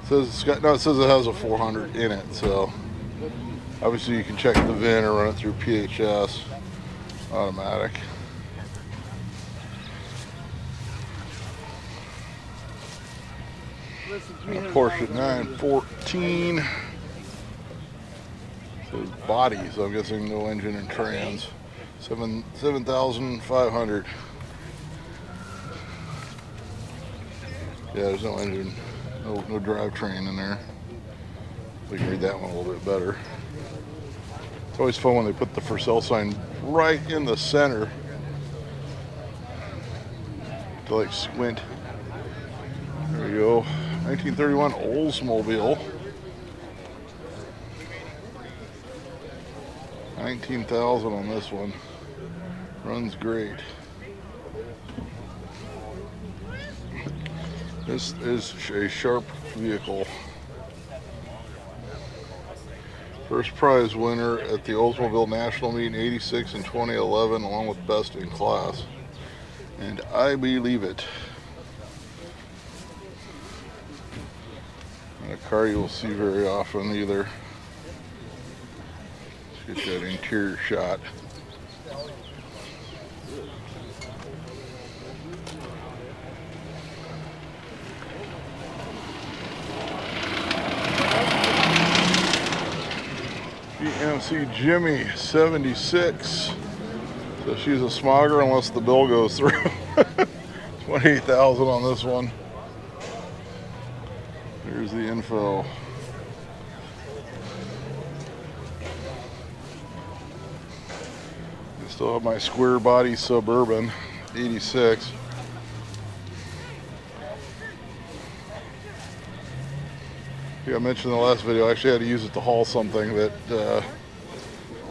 A: says it's got, no, it says it has a 400 in it, so obviously you can check the VIN or run it through PHS automatic. Porsche 914. Says body, so I'm guessing no engine and trans. 7,500. Yeah, there's no engine, no drivetrain in there. We can read that one a little bit better. It's always fun when they put the for sale sign right in the center to like squint. There we go. 1931 Oldsmobile. 19,000 on this one. Runs great. This is a sharp vehicle. First prize winner at the Oldsmobile National Meet in '86 and 2011, along with best in class. And I believe it. Not a car you'll see very often either. Let's get that interior shot. GMC Jimmy 76. So she's a smogger unless the bill goes through. 28,000 on this one. Here's the info. I still have my square body Suburban 86. I mentioned in the last video, I actually had to use it to haul something that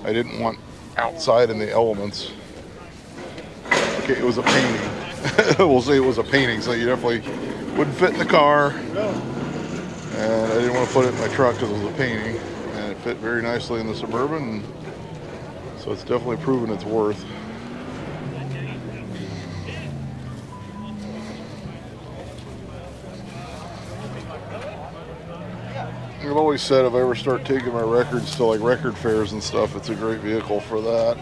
A: I didn't want outside in the elements. Okay, it was a painting. We'll say it was a painting, so you definitely wouldn't fit in the car. And I didn't want to put it in my truck because it was a painting. And it fit very nicely in the Suburban. So it's definitely proven its worth. I've always said if I ever start taking my records to like record fairs and stuff, it's a great vehicle for that.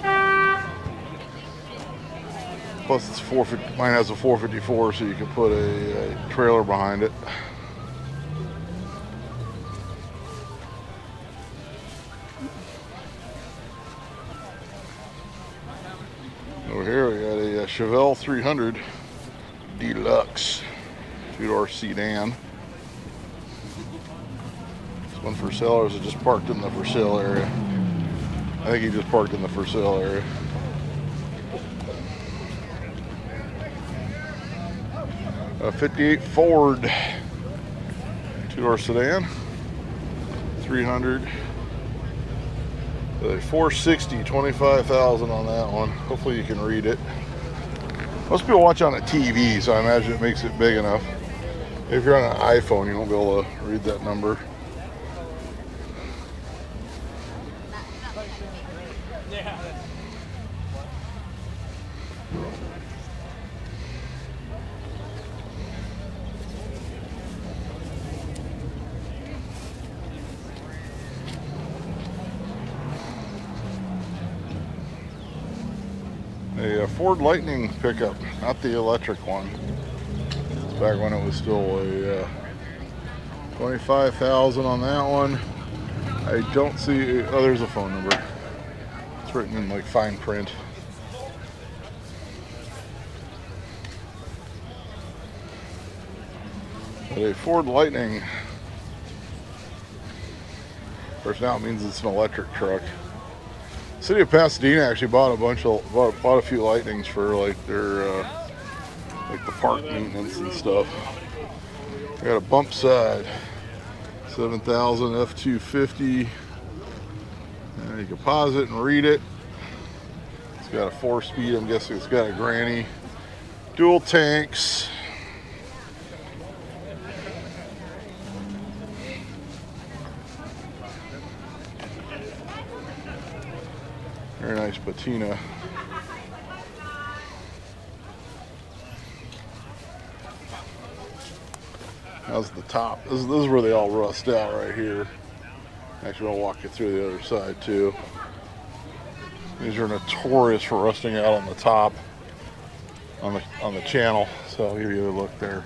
A: Plus it's 450, mine has a 454, so you can put a trailer behind it. Over here we got a Chevelle 300 Deluxe 2-door sedan. One for sale, or is it just parked in the for sale area? I think he just parked in the for sale area. A 58 Ford 2-door sedan, 300. A 460, 25,000 on that one. Hopefully you can read it. Most people watch on a TV, so I imagine it makes it big enough. If you're on an iPhone, you won't be able to read that number. A Ford Lightning pickup, not the electric one. It's back when it was still a 25,000 on that one. I don't see, oh, there's a phone number. It's written in like fine print. But a Ford Lightning, of course now it means it's an electric truck. City of Pasadena actually bought a few Lightnings for like their like the park maintenance and stuff. Got a bump side, 7,000 F250. And you can pause it and read it. It's got a 4-speed. I'm guessing it's got a granny. Dual tanks. Very nice patina. How's the top? This is where they all rust out right here. Actually, I'll walk you through the other side too. These are notorious for rusting out on the top, on the channel. So I'll give you a look there.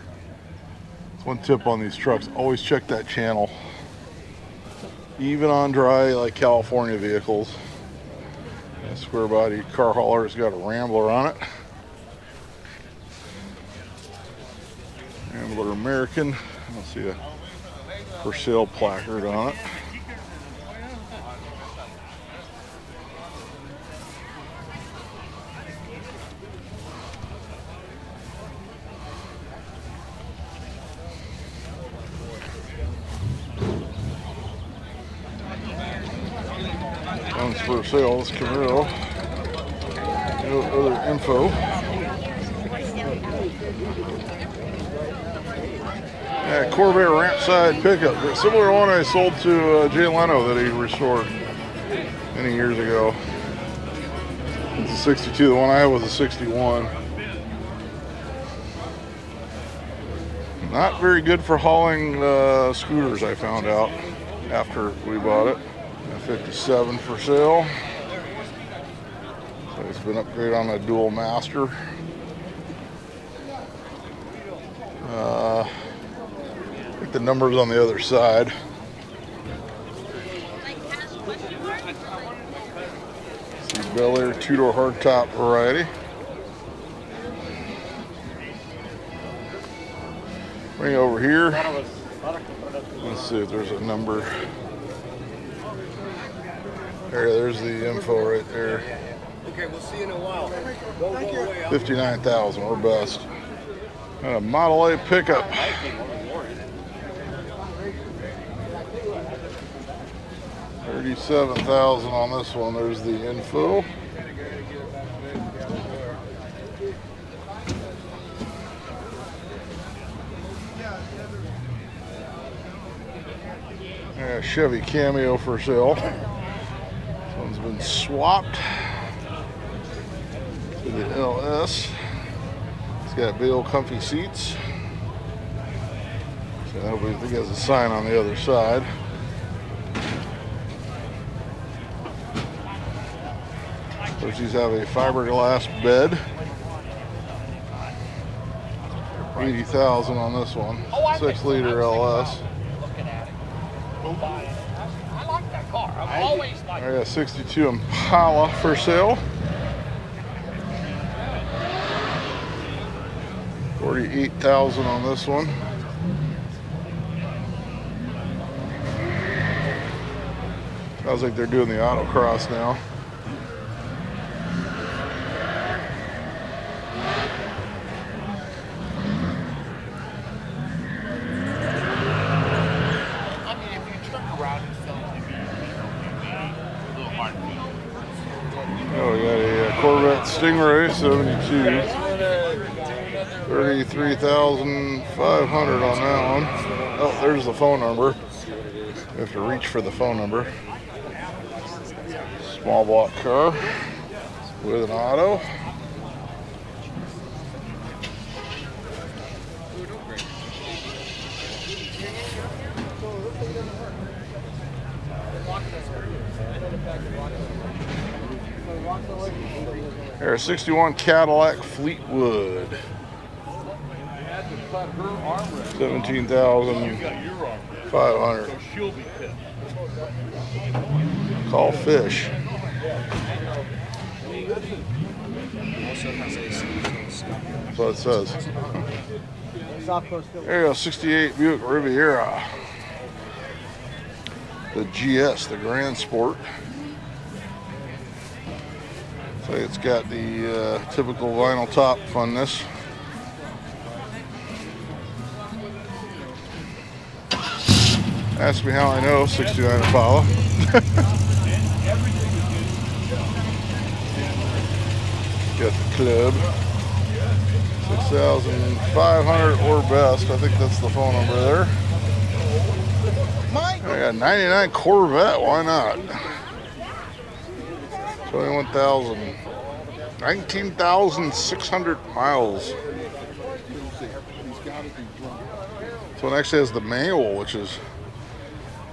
A: One tip on these trucks: always check that channel, even on dry like California vehicles. A square body car hauler has got a Rambler on it. Rambler American. I'll see a for sale placard on it. One's for sale, this Camaro. No other info. Yeah, Corvette ramp side pickup. Similar to one I sold to Jay Leno that he restored many years ago. It's a 62. The one I had was a 61. Not very good for hauling scooters, I found out after we bought it. 57 for sale. So it's been upgraded on a dual master. I think the number's on the other side. See, Bel Air two-door hardtop variety. Bring it over here. Let's see if there's a number. There's the info right there.
E: Okay, we'll see you in a while.
A: 59,000, we're best. And a Model A pickup. 37,000 on this one. There's the info. Yeah, Chevy Cameo for sale. One's been swapped to the LS. It's got big old comfy seats. So nobody think has a sign on the other side. Those these have a fiberglass bed. 80,000 on this one. 6-liter LS.
E: I've always liked
A: I got 62 Impala for sale. 48,000 on this one. Sounds like they're doing the autocross now.
E: I mean, if you turn around and sell it, it'd be a little hard to do.
A: Oh, we got a Corvette Stingray 72. 33,500 on that one. Oh, there's the phone number. You have to reach for the phone number. Small block car with an auto. There's a 61 Cadillac Fleetwood. 17,500. Call Fish. That's what it says. There you go, 68 Buick Riviera. The GS, the Grand Sport. So it's got the typical vinyl top funness. Ask me how I know 69 Impala. Got the club. 6,500 or best. I think that's the phone number there. I got 99 Corvette. Why not? 21,000. 19,600 miles. This one actually has the manual, which is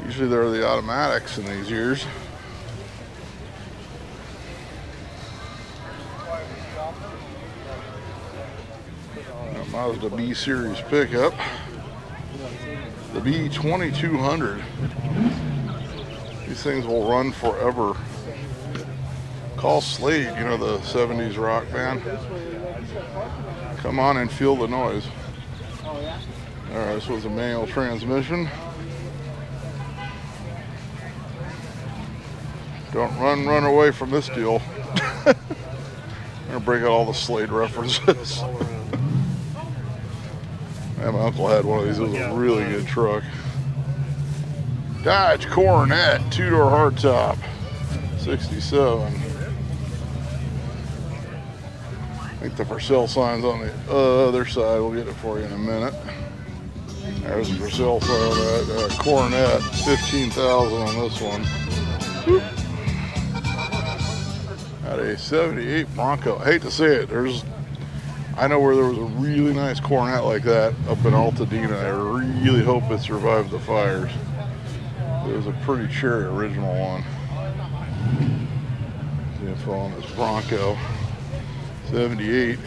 A: usually they're the automatics in these years. Mazda B series pickup. The B2200. These things will run forever. Call Slade, you know, the 70s rock band. Come on and feel the noise. Alright, this was a manual transmission. Don't run away from this deal. I'm gonna break out all the Slade references. Yeah, my uncle had one of these. It was a really good truck. Dodge Coronet, 2-door hardtop, 67. I think the for sale sign's on the other side. We'll get it for you in a minute. There's the for sale sign on that Coronet, 15,000 on this one. Whoop. Got a 78 Bronco. I hate to say it, I know where there was a really nice Coronet like that up in Altadena. I really hope it survived the fires. It was a pretty cherry original one. The info on this Bronco, 78.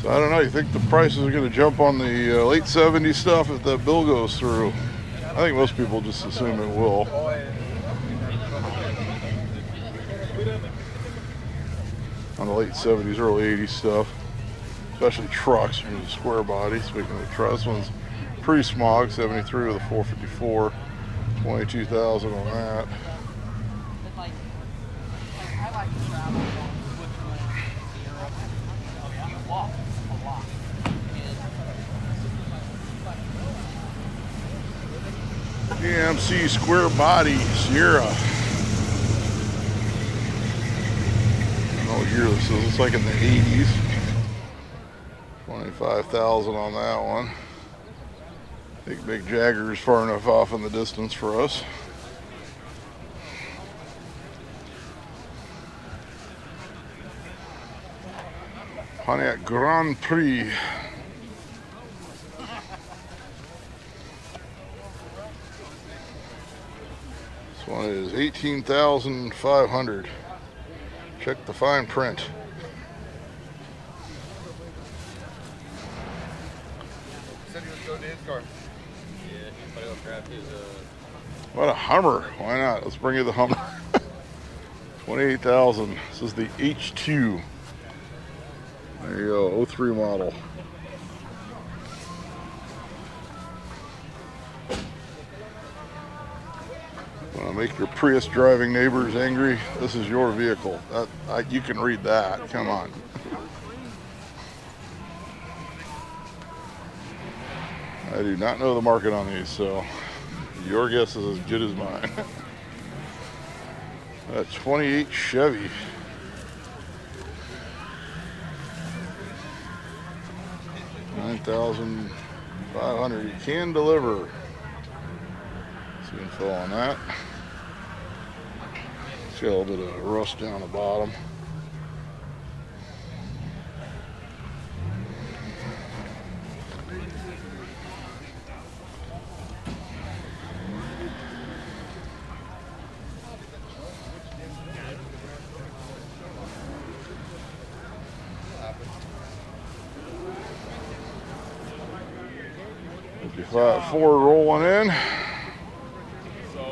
A: So I don't know, you think the prices are going to jump on the late 70s stuff if that bill goes through? I think most people just assume it will. On the late 70s, early 80s stuff, especially trucks with a square body. Speaking of trucks, this one's pre-smog, 73 with a 454, 22,000 on that. GMC square body Sierra. What year this is? It's like in the 80s. 25,000 on that one. I think Big Jagger is far enough off in the distance for us. Pontiac Grand Prix. This one is 18,500. Check the fine print.
E: Said he was going to his car. Yeah, anybody else grabbed his
A: What a Hummer. Why not? Let's bring you the Hummer. 28,000. This is the H2. There you go, 03 model. Want to make your Prius driving neighbors angry? This is your vehicle. You can read that. Come on. I do not know the market on these, so your guess is as good as mine. 28 Chevy. $9,500. You can deliver. Some info on that. See a little bit of rust down the bottom. Ford rolling in.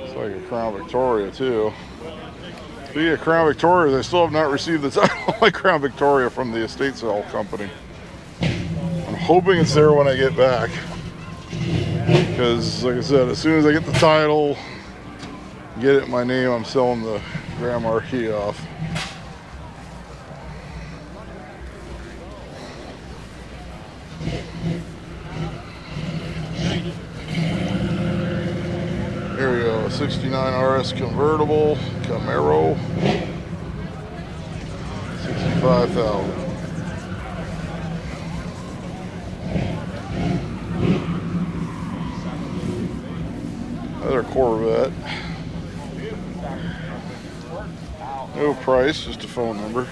A: It's like a Crown Victoria too. Speaking of Crown Victoria, they still have not received the title like Crown Victoria from the estate sale company. I'm hoping it's there when I get back. Because like I said, as soon as I get the title, get it in my name, I'm selling the Grand Marquis off. Here we go, 69 RS convertible, Camaro, 65,000. Another Corvette. No price, just a phone number.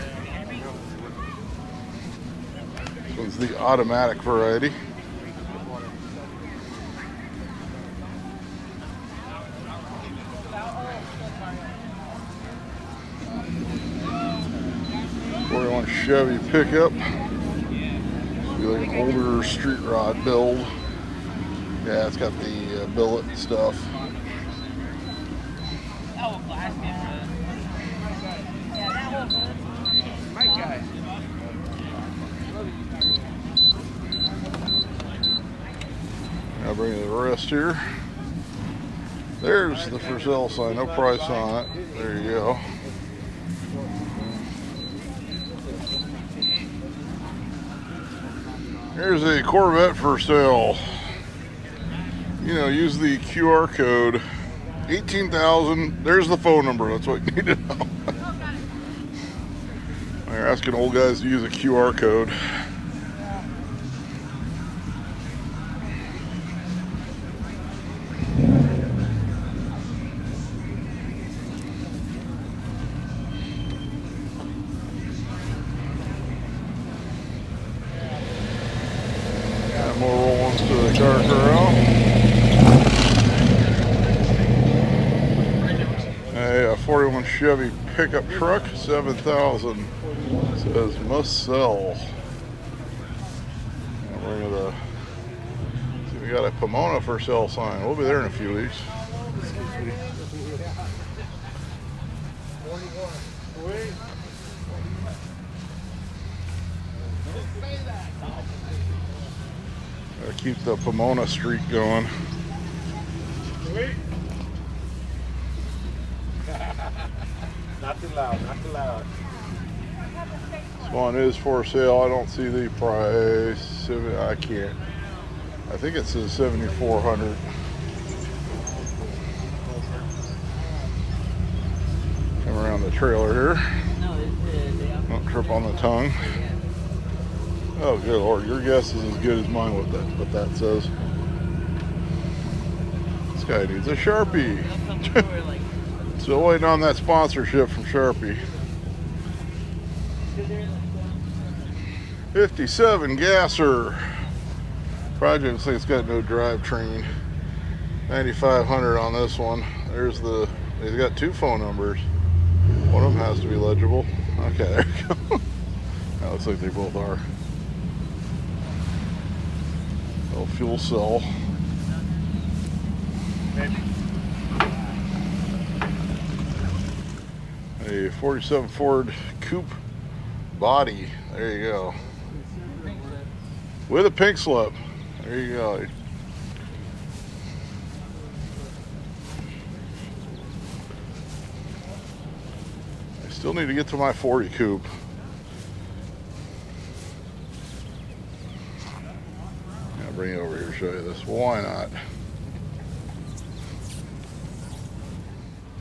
A: This one's the automatic variety. '41 Chevy pickup. Be like an older street rod build. Yeah, it's got the billet and stuff. I'll bring you the rest here. There's the for sale sign, no price on it. There you go. Here's a Corvette for sale. You know, use the QR code. 18,000. There's the phone number. That's what you need to know. They're asking old guys to use a QR code. Got more roll-ons to the car corral. A 41 Chevy pickup truck, 7,000. Says must sell. And we're gonna see, we got a Pomona for sale sign. We'll be there in a few weeks. Gotta keep the Pomona streak going.
D: Not too loud, not too loud.
A: This one is for sale. I don't see the price. I can't. I think it says 7,400. Come around the trailer here. Don't trip on the tongue. Oh, good Lord. Your guess is as good as mine what that says. This guy needs a Sharpie. Still waiting on that sponsorship from Sharpie. 57 gasser. Project looks like it's got no drivetrain. 9,500 on this one. There's the, he's got two phone numbers. One of them has to be legible. Okay, there you go. That looks like they both are. Oh, fuel cell. A 47 Ford Coupe body. There you go. With a pink slip. There you go. I still need to get to my 40 Coupe. I'll bring it over here to show you this. Why not?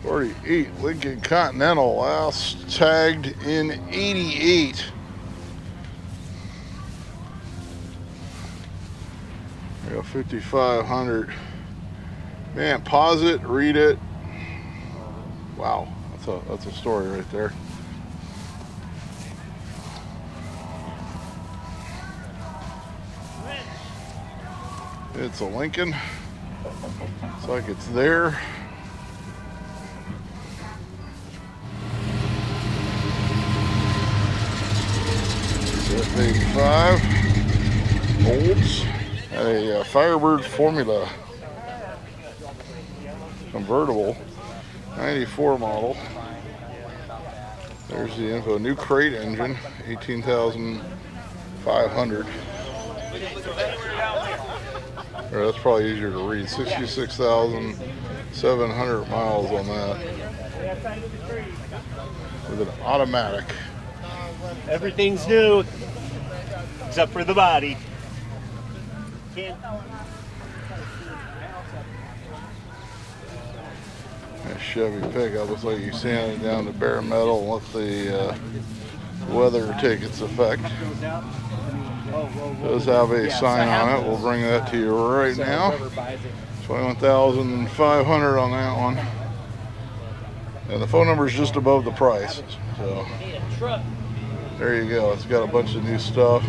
A: 48 Lincoln Continental, last tagged in 88. There you go, 5,500. Man, pause it, read it. Wow, that's a story right there. It's a Lincoln. Looks like it's there. F85 Olds, a Firebird Formula convertible, 94 model. There's the info. New crate engine, 18,500. Or that's probably easier to read. 66,700 miles on that. With an automatic.
D: Everything's new, except for the body.
A: A Chevy pickup looks like you sand it down to bare metal and let the weather take its effect. Does have a sign on it. We'll bring that to you right now. 21,500 on that one. And the phone number is just above the price. So there you go. It's got a bunch of new stuff.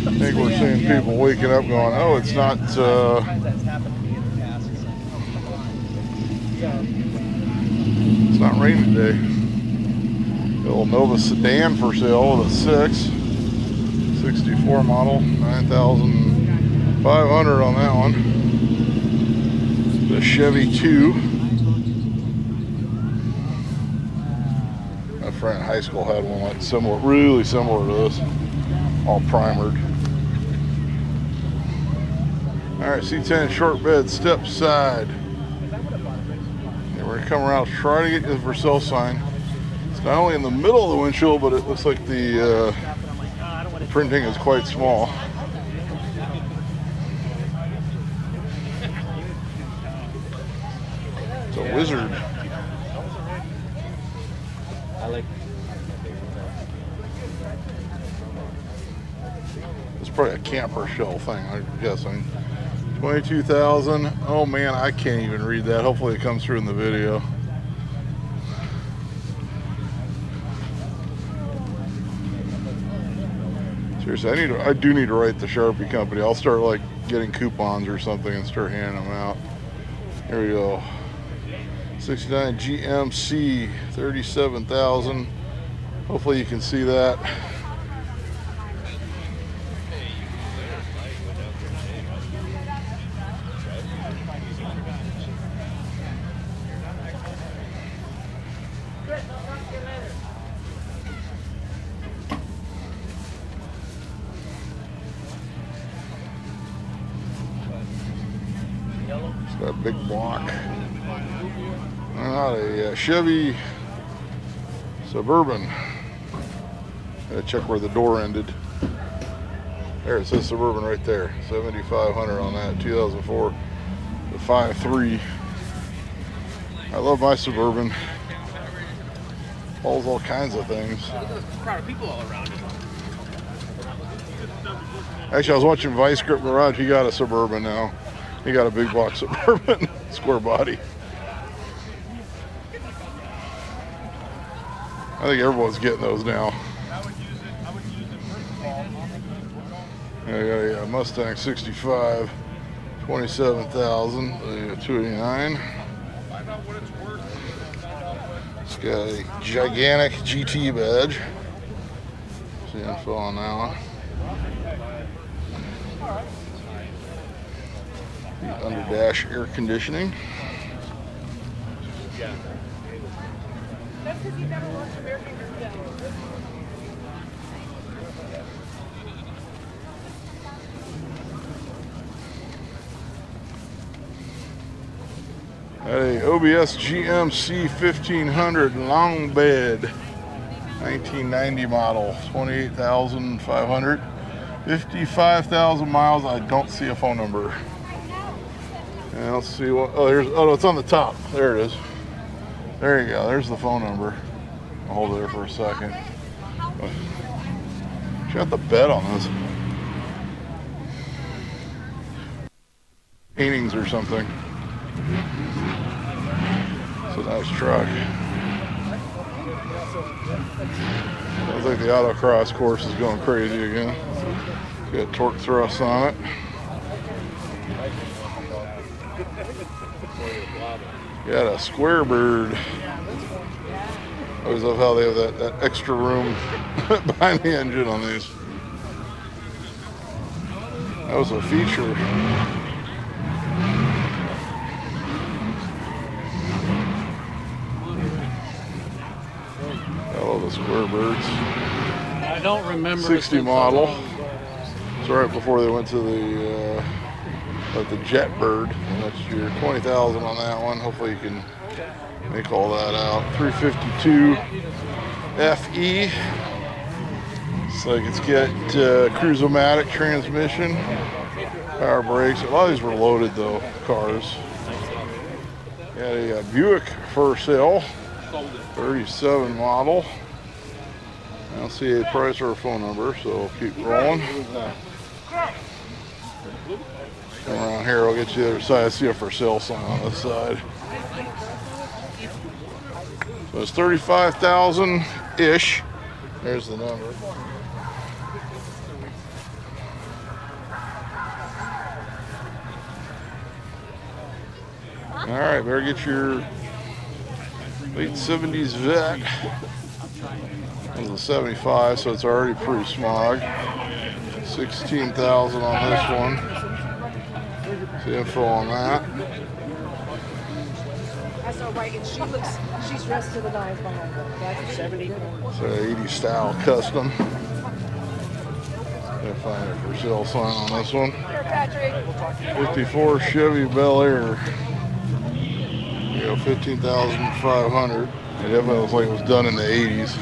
A: I think we're seeing people waking up going, oh, it's not raining today. A little Nova sedan for sale with a 64 model, 9,500 on that one. The Chevy 2. My friend in high school had one like similar, really similar to this, all primered. All right, C10 short bed, step side. And we're gonna come around, try to get you the for sale sign. It's not only in the middle of the windshield, but it looks like the printing is quite small. It's a Wizard. It's probably a camper shell thing, I'm guessing. 22,000. Oh man, I can't even read that. Hopefully it comes through in the video. Seriously, I do need to write the Sharpie company. I'll start like getting coupons or something and start handing them out. Here we go. 69 GMC, 37,000. Hopefully you can see that. Got a big block. Not a Chevy Suburban. Gotta check where the door ended. There, it says Suburban right there. 7,500 on that. 2004. The 5.3. I love my Suburban. Hauls all kinds of things.
B: There's a crowd of people all around it.
A: Actually, I was watching Vice Grip Garage. He got a Suburban now. He got a big block Suburban, square body. I think everyone's getting those now. Yeah, Mustang 65, 27,000, 289. It's got a gigantic GT badge. See info on that one. The under dash air conditioning.
C: That's because you never washed your bare fingers down.
A: A OBS GMC 1500 long bed, 1990 model, 28,500, 55,000 miles. I don't see a phone number. And let's see what. Oh, it's on the top. There it is. There you go. There's the phone number. I'll hold it there for a second. She got the bed on this. Paintings or something. It's a nice truck. Sounds like the autocross course is going crazy again. Got torque thrust on it. Got a square bird. I always love how they have that extra room behind the engine on these. That was a feature. I love the square birds.
B: I don't remember.
A: 60 model. It's right before they went to the jet bird. And that's your 20,000 on that one. Hopefully you can make all that out. 352 FE. It's like it's got Cruise-O-Matic transmission, power brakes. A lot of these were loaded though, cars. Got a Buick for sale, 37 model. I don't see a price or a phone number, so I'll keep rolling. Come around here, I'll get you the other side. I see a for sale sign on this side. So it's 35,000-ish. There's the number. All right, better get your late 70s vet. This is a 75, so it's already pre-smog. 16,000 on this one. See info on that.
F: That's all right, and she's dressed to the nines behind her. That's 70.
A: It's an 80 style custom. Gotta find a for sale sign on this one. 54 Chevy Bel Air. You know, 15,500. It definitely looks like it was done in the 80s.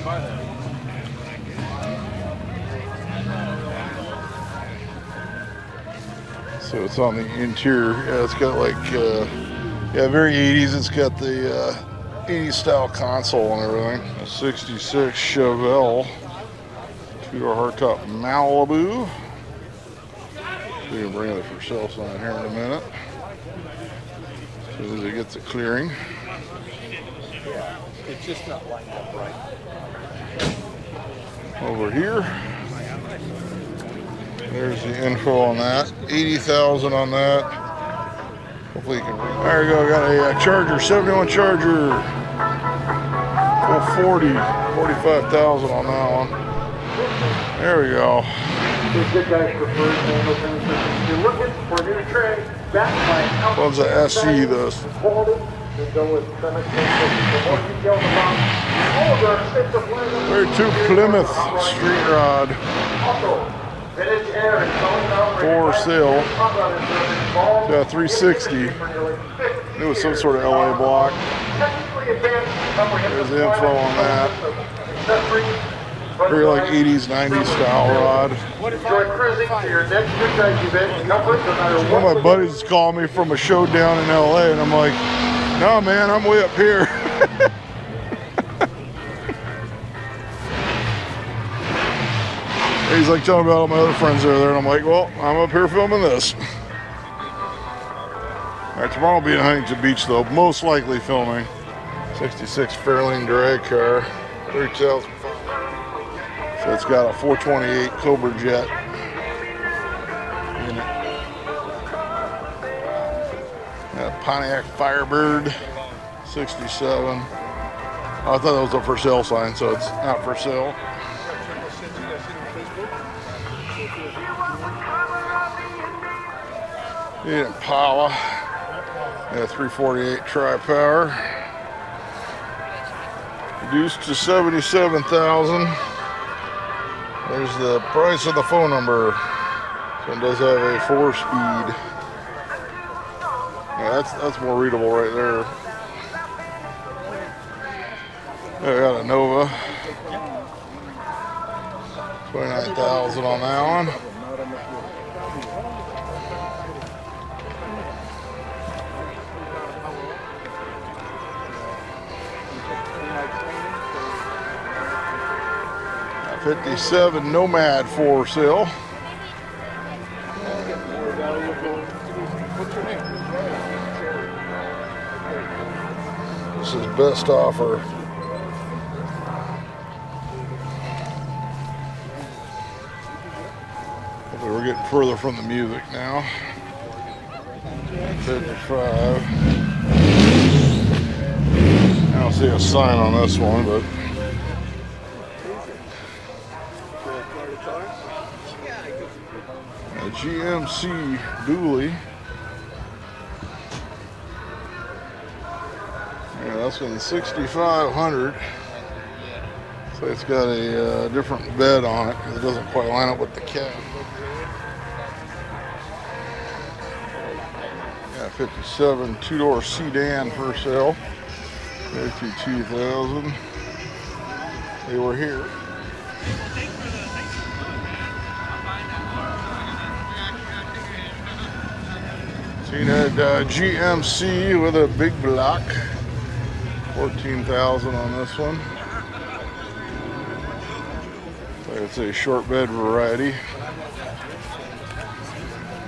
A: So it's on the interior. Yeah, it's got like, yeah, very 80s. It's got the 80s style console and everything. A 66 Chevelle. 2-door hardtop Malibu. We can bring it for sale sign here in a minute. As soon as it gets it clearing.
D: It's just not lined up right.
A: Over here. There's the info on that. 80,000 on that. Hopefully you can read. There we go. Got a Charger, 71 Charger. 45,000 on that one. There we go.
D: Goodguys preferred manual transmission. You're looking for a new tray, backed by an
A: One's a SE, this.
D: quality. You go with Plymouth transmission. For more detail about all of our six of Plymouth.
A: Very two Plymouth street rod.
D: Also, vintage air and towing out
A: For sale. Got 360. It was some sort of LA block. There's the info on that. Very like 80s, 90s style rod.
D: Enjoy cruising to your next Goodguys event in comfort no matter
A: One of my buddies called me from a show down in LA, and I'm like, no man, I'm way up here. He's like telling me about all my other friends that are there, and I'm like, well, I'm up here filming this. All right, tomorrow I'll be in Huntington Beach though, most likely filming. 66 Fairlane drag car, 30,000. So it's got a 428 Cobra jet in it. Got a Pontiac Firebird, 67. I thought that was a for sale sign, so it's not for sale. Yeah, Impala. Yeah, 348 tri-power. Reduced to 77,000. There's the price of the phone number. So it does have a 4-speed. Yeah, that's more readable right there. I got a Nova. 29,000 on that one. '57 Nomad for sale. This is best offer. Hopefully we're getting further from the music now. 55. I don't see a sign on this one, but a GMC dually. Yeah, that's in 6,500. So it's got a different bed on it because it doesn't quite line up with the cab. Yeah, 57 2-door sedan for sale. 52,000. They were here. Seen a GMC with a big block. 14,000 on this one. It's a short bed variety.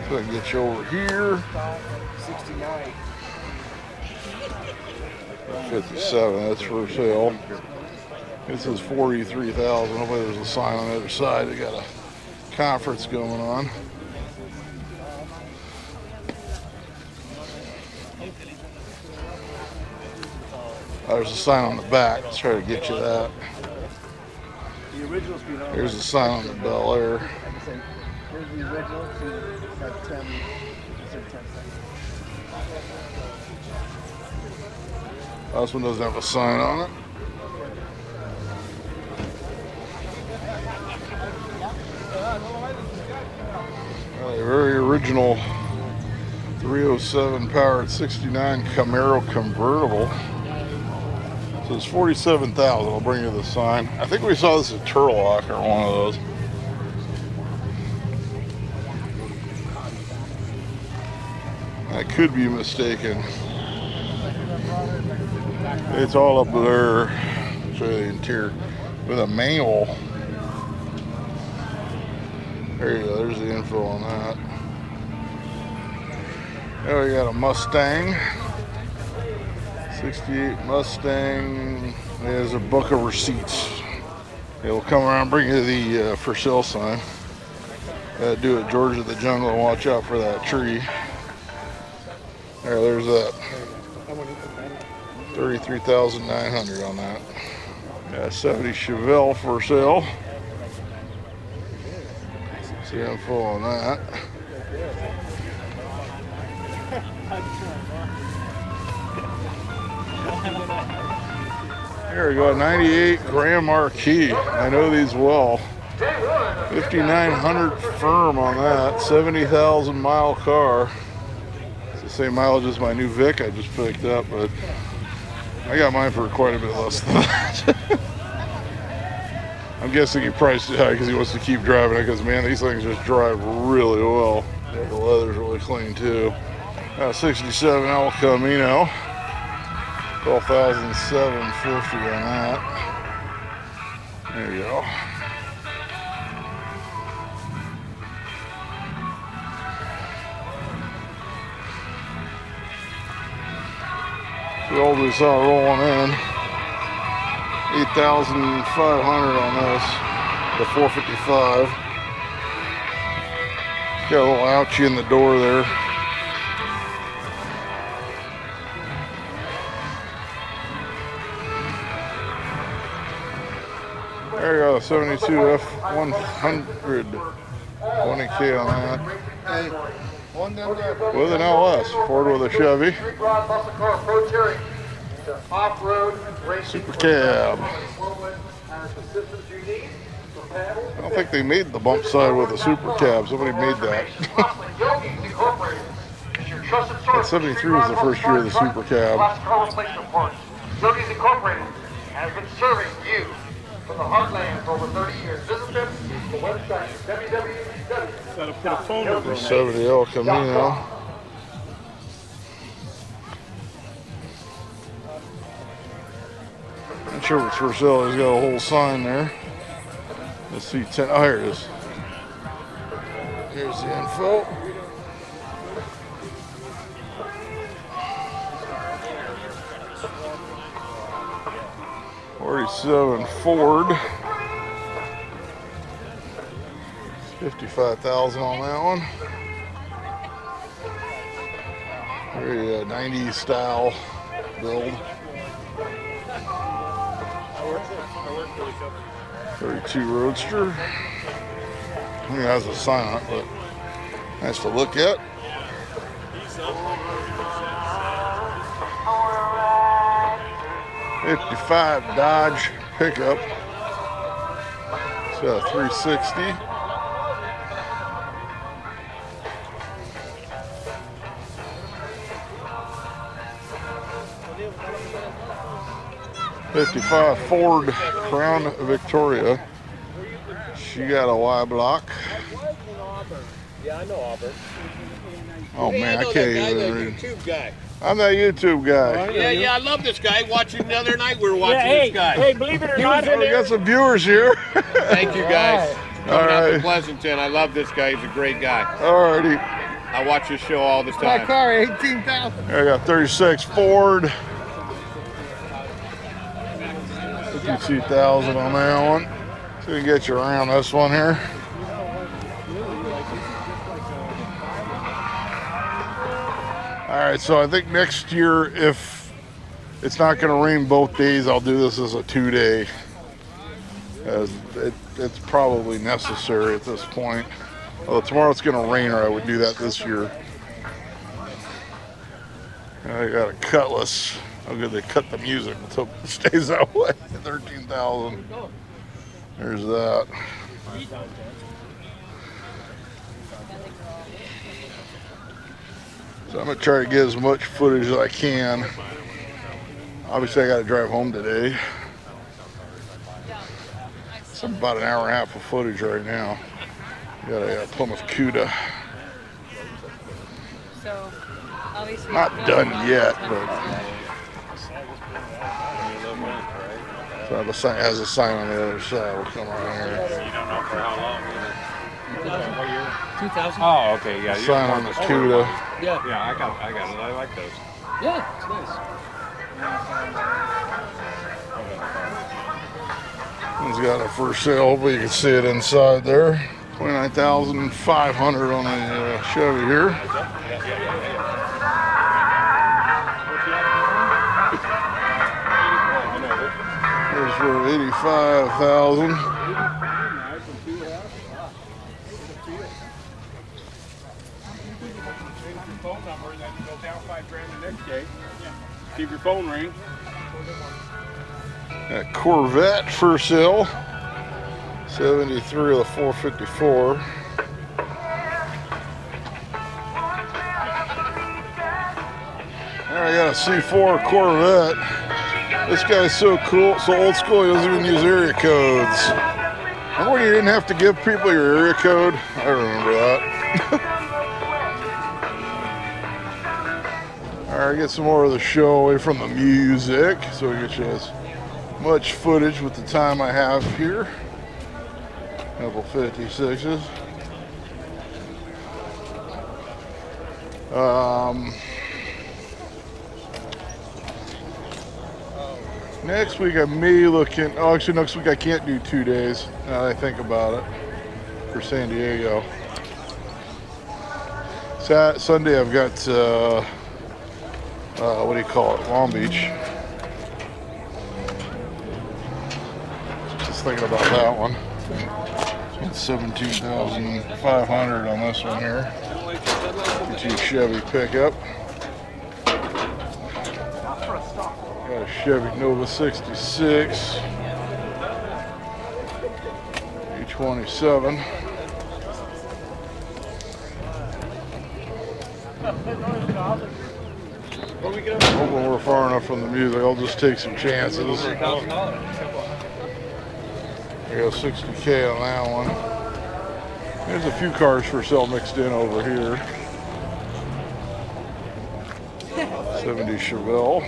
A: So I can get you over here.
F: 69.
A: 57, that's for sale. This is 43,000. Hopefully there's a sign on the other side. They got a conference going on. There's a sign on the back. Let's try to get you that.
F: The original's been on.
A: There's a sign on the Bel Air.
F: Here's the original. See, got 10.
A: This one doesn't have a sign on it. A very original 307 powered 69 Camaro convertible. So it's 47,000. I'll bring you the sign. I think we saw this at Turlock or one of those. I could be mistaken. It's all up there. Show you the interior with a manual. There you go. There's the info on that. There we got a Mustang. 68 Mustang. There's a book of receipts. It'll come around and bring you the for sale sign. Gotta do it, Georgia the Jungle, and watch out for that tree. There's that. 33,900 on that. Got a 70 Chevelle for sale. See info on that. Here we go, 98 Grand Marquis. I know these well. 5,900 firm on that. 70,000 mile car. It's the same mileage as my new Vic I just picked up, but I got mine for quite a bit less than that. I'm guessing he priced it high because he wants to keep driving it, because man, these things just drive really well. The leather's really clean too. 67 El Camino. 12,750 on that. There you go. The old we saw rolling in. 8,500 on this. The 455. Got a little ouchie in the door there. There you go, 72 F100, 20K on that. With an LS, Ford with a Chevy. Super cab. I don't think they made the bump side with a super cab. Somebody made that. That 73 was the first year of the super cab.
D: Yogi's Incorporated has been serving you from the heartland for over 30 years. Visit them at the website www.
A: 70 El Camino. Not sure what's for sale. He's got a whole sign there. Let's see, 10. Oh, here it is. Here's the info. '47 Ford. 55,000 on that one. Very 90s style build. 32 Roadster. I think it has a sign on it, but nice to look at. '55 Dodge pickup. It's got a 360. '55 Ford Crown Victoria. She got a Y block.
E: Yeah, I know Auburn.
A: Oh
E: Hey,
A: man,
E: I
A: I
E: know
A: can't
E: that guy,
A: even
E: the
A: read.
E: YouTube guy.
A: I'm that YouTube guy.
E: Yeah, I love this guy. Watching the other night, we were watching
F: hey,
E: this guy.
F: hey, believe it or not,
A: Oh, we got some viewers here.
E: Thank you guys.
A: All
E: Coming out
A: right.
E: to Pleasanton. I love this guy. He's a great guy.
A: Alrighty.
E: I watch his show all the
B: My
E: time.
B: car, 18,000.
A: I got 36 Ford. 52,000 on that one. So we can get you around this one here. All right, so I think next year, if it's not going to rain both days, I'll do this as a 2-day. As it's probably necessary at this point. Although tomorrow it's going to rain, or I would do that this year. I got a Cutlass. How good they cut the music until it stays that way. 13,000. There's that. So I'm gonna try to get as much footage as I can. Obviously, I got to drive home today. It's about an hour and a half of footage right now. Got a Plymouth Cuda.
C: So, obviously.
A: Not done yet, but so the sign has a sign on the other side. We'll come around here.
E: You don't know for how long.
F: 2,000.
E: Oh, okay, yeah.
A: Sign on the Cuda.
F: Yeah,
E: Yeah, I got it. I like those.
F: yeah, it's nice.
A: It's got a for sale, but you can see it inside there. 29,500 on the Chevy here. Here's for 85,000.
E: Phone number and then go down $5,000 the next day. Keep your phone ring.
A: That Corvette for sale. 73 of the 454. There I got a C4 Corvette. This guy's so cool, so old school, he doesn't even use area codes. Remember when you didn't have to give people your area code? I remember that. All right, get some more of the show away from the music so we get you as much footage with the time I have here. Couple 56s. Next week I may look in, oh actually next week I can't do 2 days, now that I think about it, for San Diego. Sunday I've got, what do you call it, Long Beach. Just thinking about that one. Spent 17,500 on this one here. Get you a Chevy pickup. Got a Chevy Nova 66. E27. Hoping we're far enough from the music, I'll just take some chances. There you go, 60K on that one. There's a few cars for sale mixed in over here. 70 Chevelle.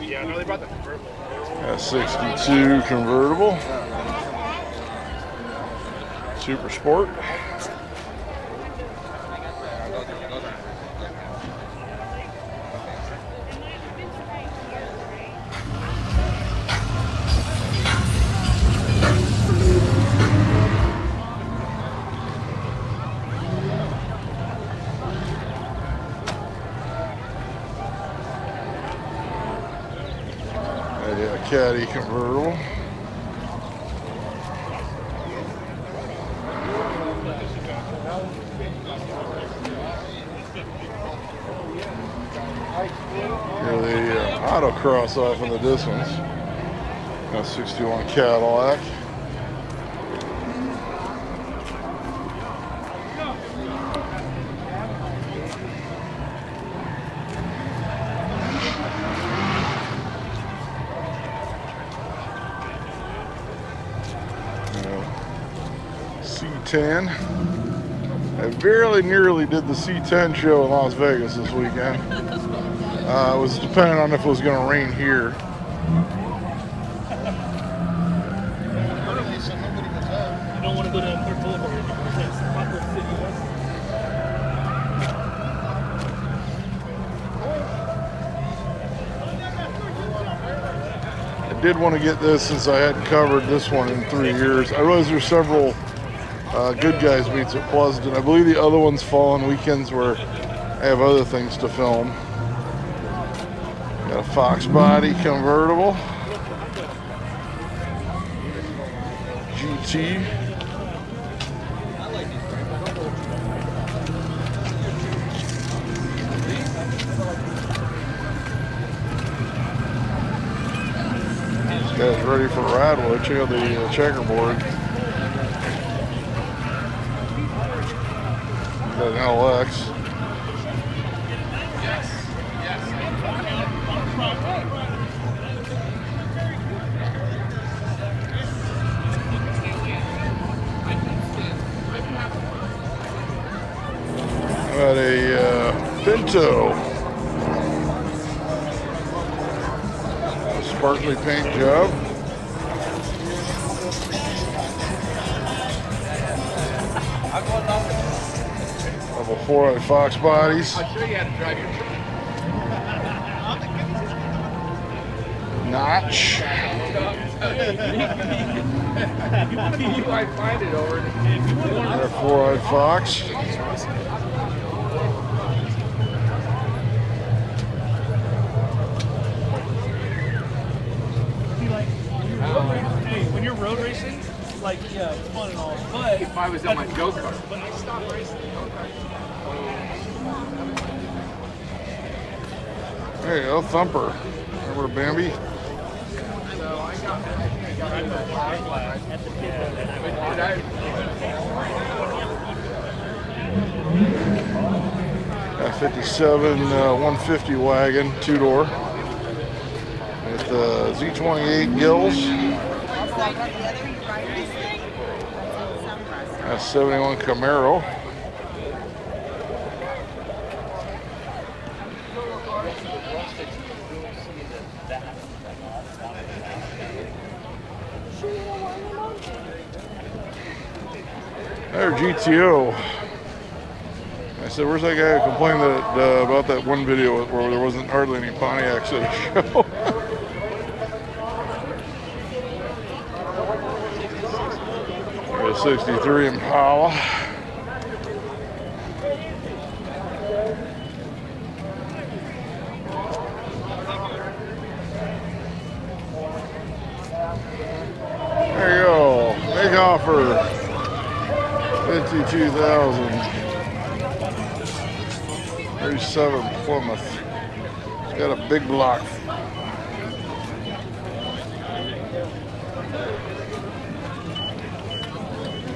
E: Yeah, no, they brought the convertible.
A: Got 62 convertible. Super Sport. Yeah, Caddy convertible. Here the autocross off in the distance. Got 61 Cadillac. C10. I very nearly did the C10 show in Las Vegas this weekend. It was depending on if it was going to rain here.
B: You don't want to go to Port Boulevard anymore. That's Poplar City West.
A: I did want to get this since I hadn't covered this one in 3 years. I realize there's several Goodguys meets at Pleasanton. I believe the other ones fall on weekends where I have other things to film. Got a Fox body convertible. GT. This guy's ready for Radwood. Check out the checkerboard. Got an LX. Got a Pinto. A sparkly paint job. Couple 4-eyed Fox bodies.
E: I'll show you how to drive your truck.
A: Notch.
E: You might find it over.
A: Another 4-eyed Fox.
B: Hey, when you're road racing, like, yeah, it's fun and all, but
E: If I was on my go-kart.
B: when I stop racing,
A: There you go, Thumper. Remember Bambi? Got 57 150 wagon, 2-door. With Z28 gills. That's 71 Camaro. There's GTO. I said, where's that guy who complained that, about that one video where there wasn't hardly any Pontiacs at a show? There's a 63 Impala. There you go. Big offer. 52,000. 37 Plymouth. It's got a big block.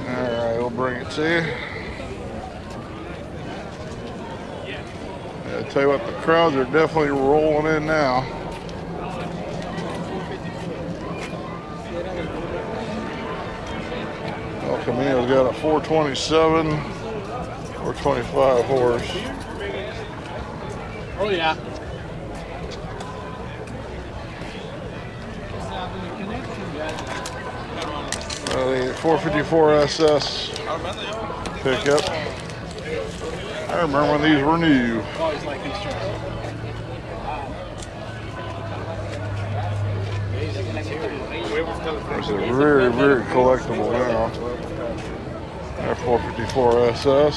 A: Alright, we'll bring it to you. Yeah, I tell you what, the crowds are definitely rolling in now. El Camino's got a 427, 425 horse.
B: oh yeah.
A: The 454 SS pickup. I remember when these were new.
B: Always like these trucks.
A: It's very, very collectible now. That 454 SS.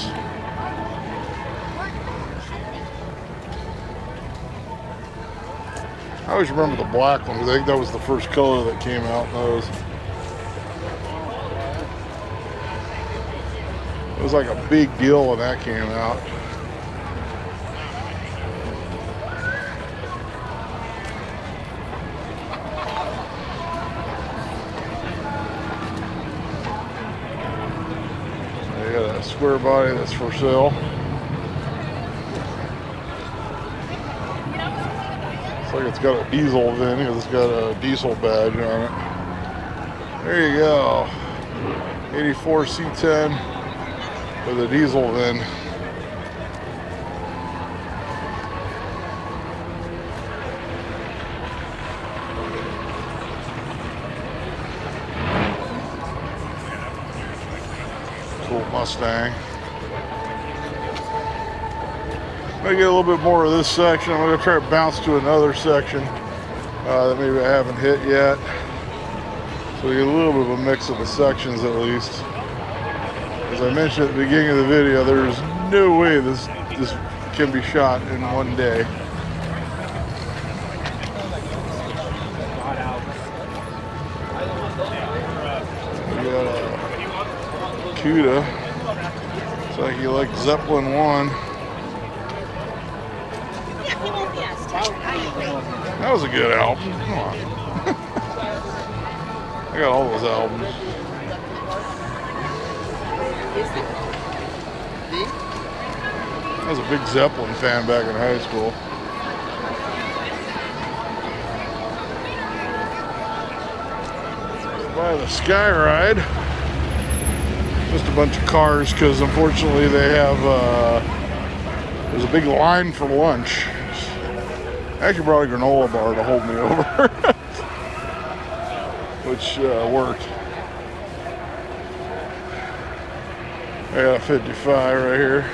A: I always remember the black one because I think that was the first color that came out in those. It was like a big deal when that came out. They got a square body that's for sale. Looks like it's got a diesel VIN because it's got a diesel badge on it. There you go. 84 C10 with a diesel VIN. Cool Mustang. I'm gonna get a little bit more of this section. I'm gonna try to bounce to another section that maybe I haven't hit yet. So we get a little bit of a mix of the sections at least. As I mentioned at the beginning of the video, there's no way this can be shot in one day. We got a Cougar. Looks like you like Zeppelin 1. That was a good album. Come on. I got all those albums. I was a big Zeppelin fan back in high school. By the Sky Ride. Just a bunch of cars because unfortunately they have, there's a big line for lunch. I actually brought a granola bar to hold me over, which worked. I got a 55 right here.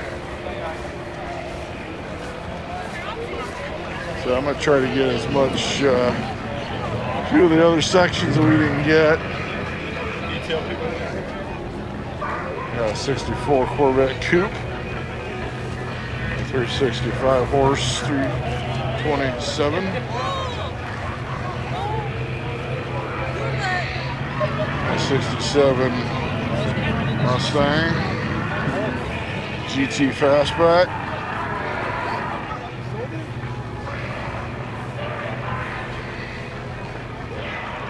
A: So I'm going to try to get as much, few of the other sections that we didn't get. Got a 64 Corvette Coupe. 365 horse, 327. A 67 Mustang. GT Fastback.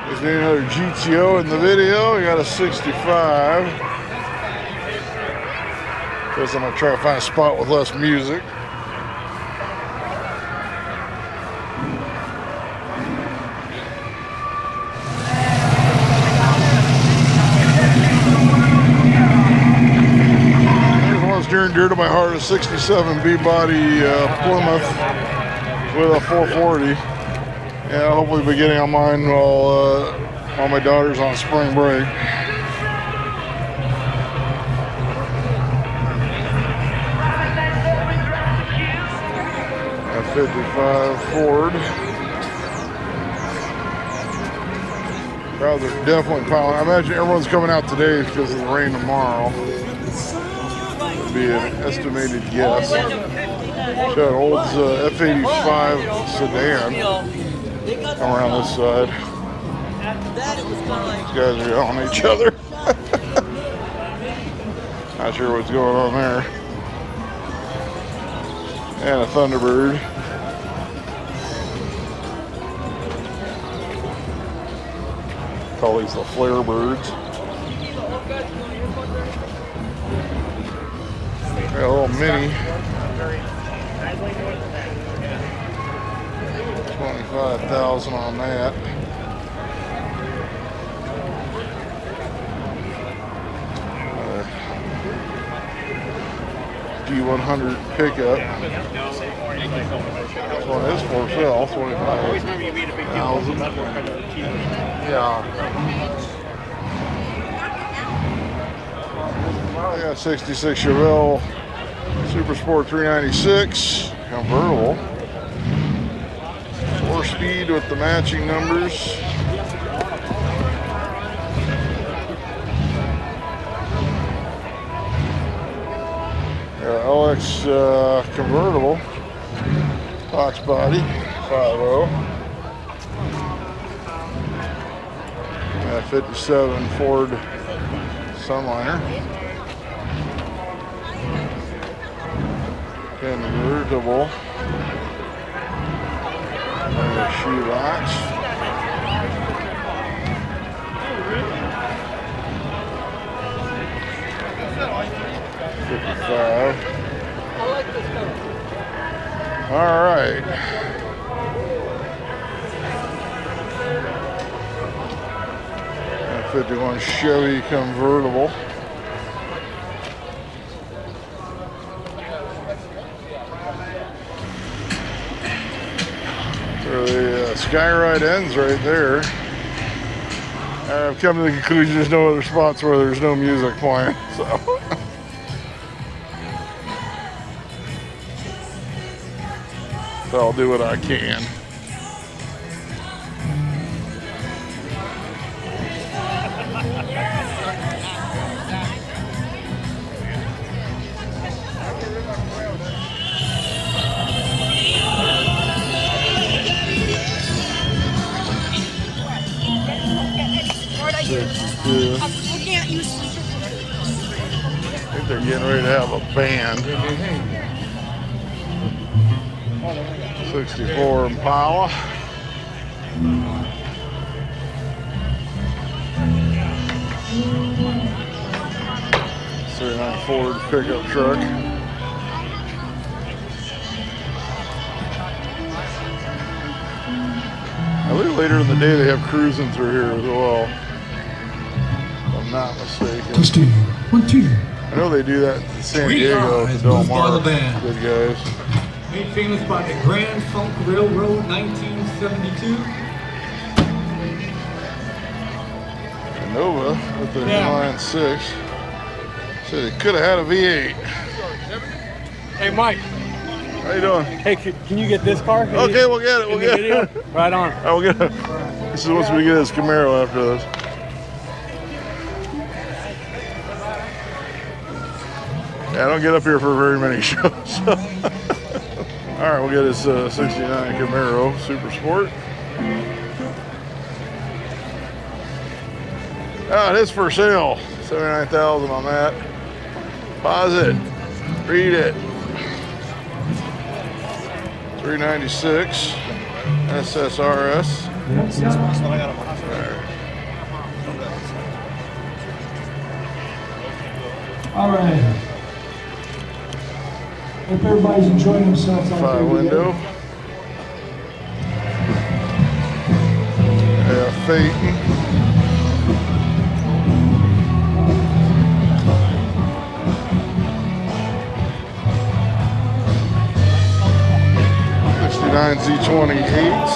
A: There's another GTO in the video. We got a 65. Guess I'm gonna try to find a spot with less music. Near and dear to my heart, a 67 B-body Plymouth with a 440. Yeah, hopefully be getting on mine while my daughter's on spring break. A 55 Ford. Crowds are definitely piling. I imagine everyone's coming out today because of the rain tomorrow. Be an estimated guess. Got an old F85 sedan around this side. These guys are on each other. Not sure what's going on there. And a Thunderbird. Call these the Flare Birds. Got a little mini. 25,000 on that. D100 pickup. This one is for sale, 25,000. Yeah. I got 66 Chevelle Super Sport 396 convertible. 4-speed with the matching numbers. LX convertible, box body, 5.0. 57 Ford Sunliner. Convertible. Shoebox. $55. All right. 51 Chevy convertible. So the Skyride ends right there. I've come to the conclusion there's no other spots where there's no music playing. So. So I'll do what I can.
C: Looking at you.
A: I think they're getting ready to have a band. 64 Impala. '39 Ford pickup truck. I believe later in the day they have cruising through here as well. If I'm not mistaken.
G: Testing. 1, 2.
A: I know they do that in San
G: We
A: Diego
G: are
A: at
G: as
A: Del
G: moved by
A: Mar.
G: the band.
A: Good guys.
G: Made famous by the Grand Funk Railroad, 1972.
A: Nova with the inline 6. Said they could have had a V8.
B: Hey, Mike.
A: How you doing?
B: Hey, can you get this car?
A: Okay, we'll get it. We'll get it.
B: Right on.
A: I will get it. This is once we get his Camaro after this. Yeah, I don't get up here for very many shows. So. All right, we'll get his 69 Camaro Super Sport. Oh, it is for sale. 79,000 on that. Pause it. Read it. 396 SSRS.
H: All right. Hope everybody's enjoying themselves out there.
A: 5-window. Yeah, Phaeton. '69 Z28s.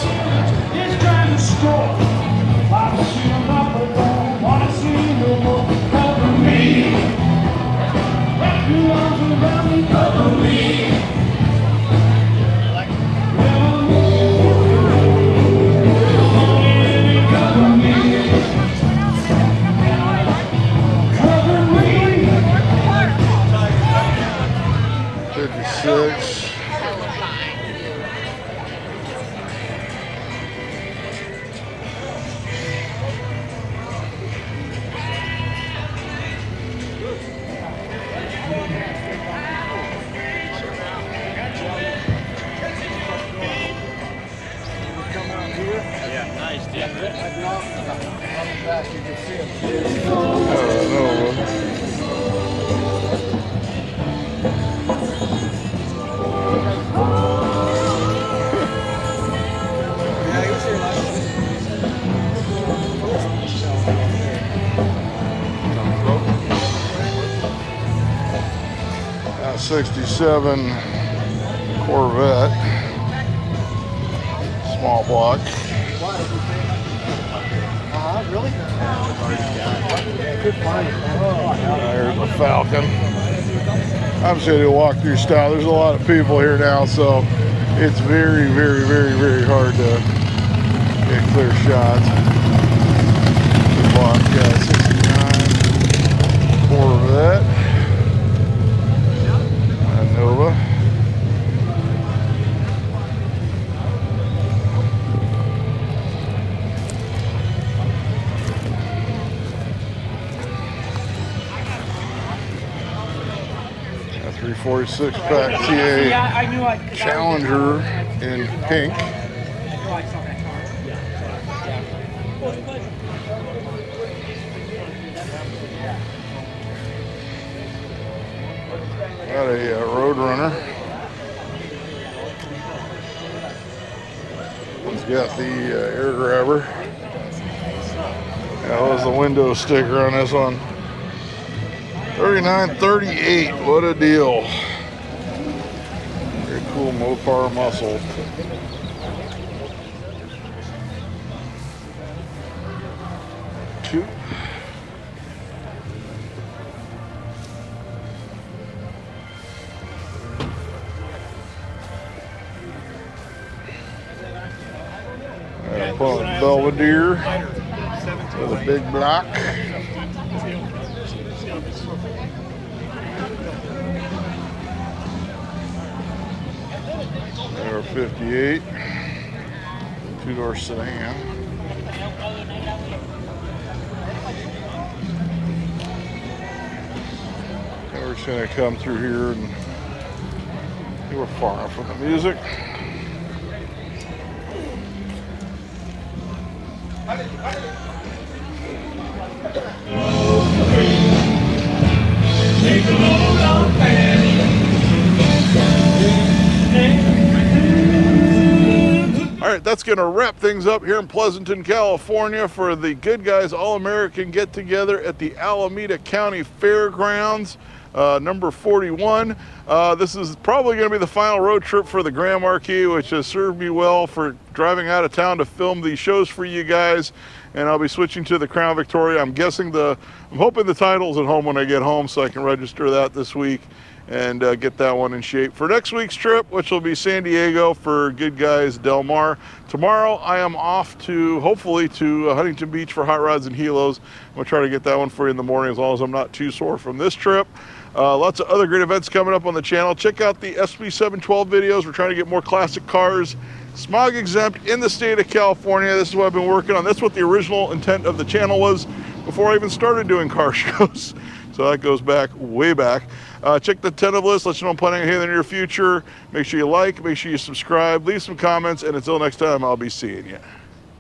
H: It's trying to score. Wanna see them up or down, wanna see them cover me. Wrap your arms around me, cover me. Cover me. Cover me.
A: 56. '67 Corvette, small block.
F: Really?
A: There's a Falcon. I'm just going to walk through style. There's a lot of people here now, so it's very, very, very, very hard to get clear shots. Block 69 Corvette. Nova. A 346 pack TA Challenger in pink. Got a Roadrunner. He's got the air grabber That was the window sticker on this one. 3938, what a deal. Very cool Mopar muscle. Two. Belvedere with a big block. There 58, two-door sedan. And we're just gonna come through here and we're far enough from the music. All right, that's going to wrap things up here in Pleasanton, California for the Good Guys All-American Get-Together at the Alameda County Fairgrounds, number 41. This is probably going to be the final road trip for the Grand Marquis, which has served me well for driving out of town to film these shows for you guys. And I'll be switching to the Crown Victoria. I'm hoping the title's at home when I get home so I can register that this week and get that one in shape for next week's trip, which will be San Diego for Good Guys Del Mar. Tomorrow I am off to, hopefully, to Huntington Beach for Hot Rods and Helos. I'm gonna try to get that one for you in the morning as long as I'm not too sore from this trip. Lots of other great events coming up on the channel. Check out the SB712 videos. We're trying to get more classic cars smog exempt in the state of California. This is what I've been working on. That's what the original intent of the channel was before I even started doing car shows. So that goes back, way back. Check the tentative list. Let you know I'm planning on here in the near future. Make sure you like, make sure you subscribe, leave some comments, and until next time, I'll be seeing you.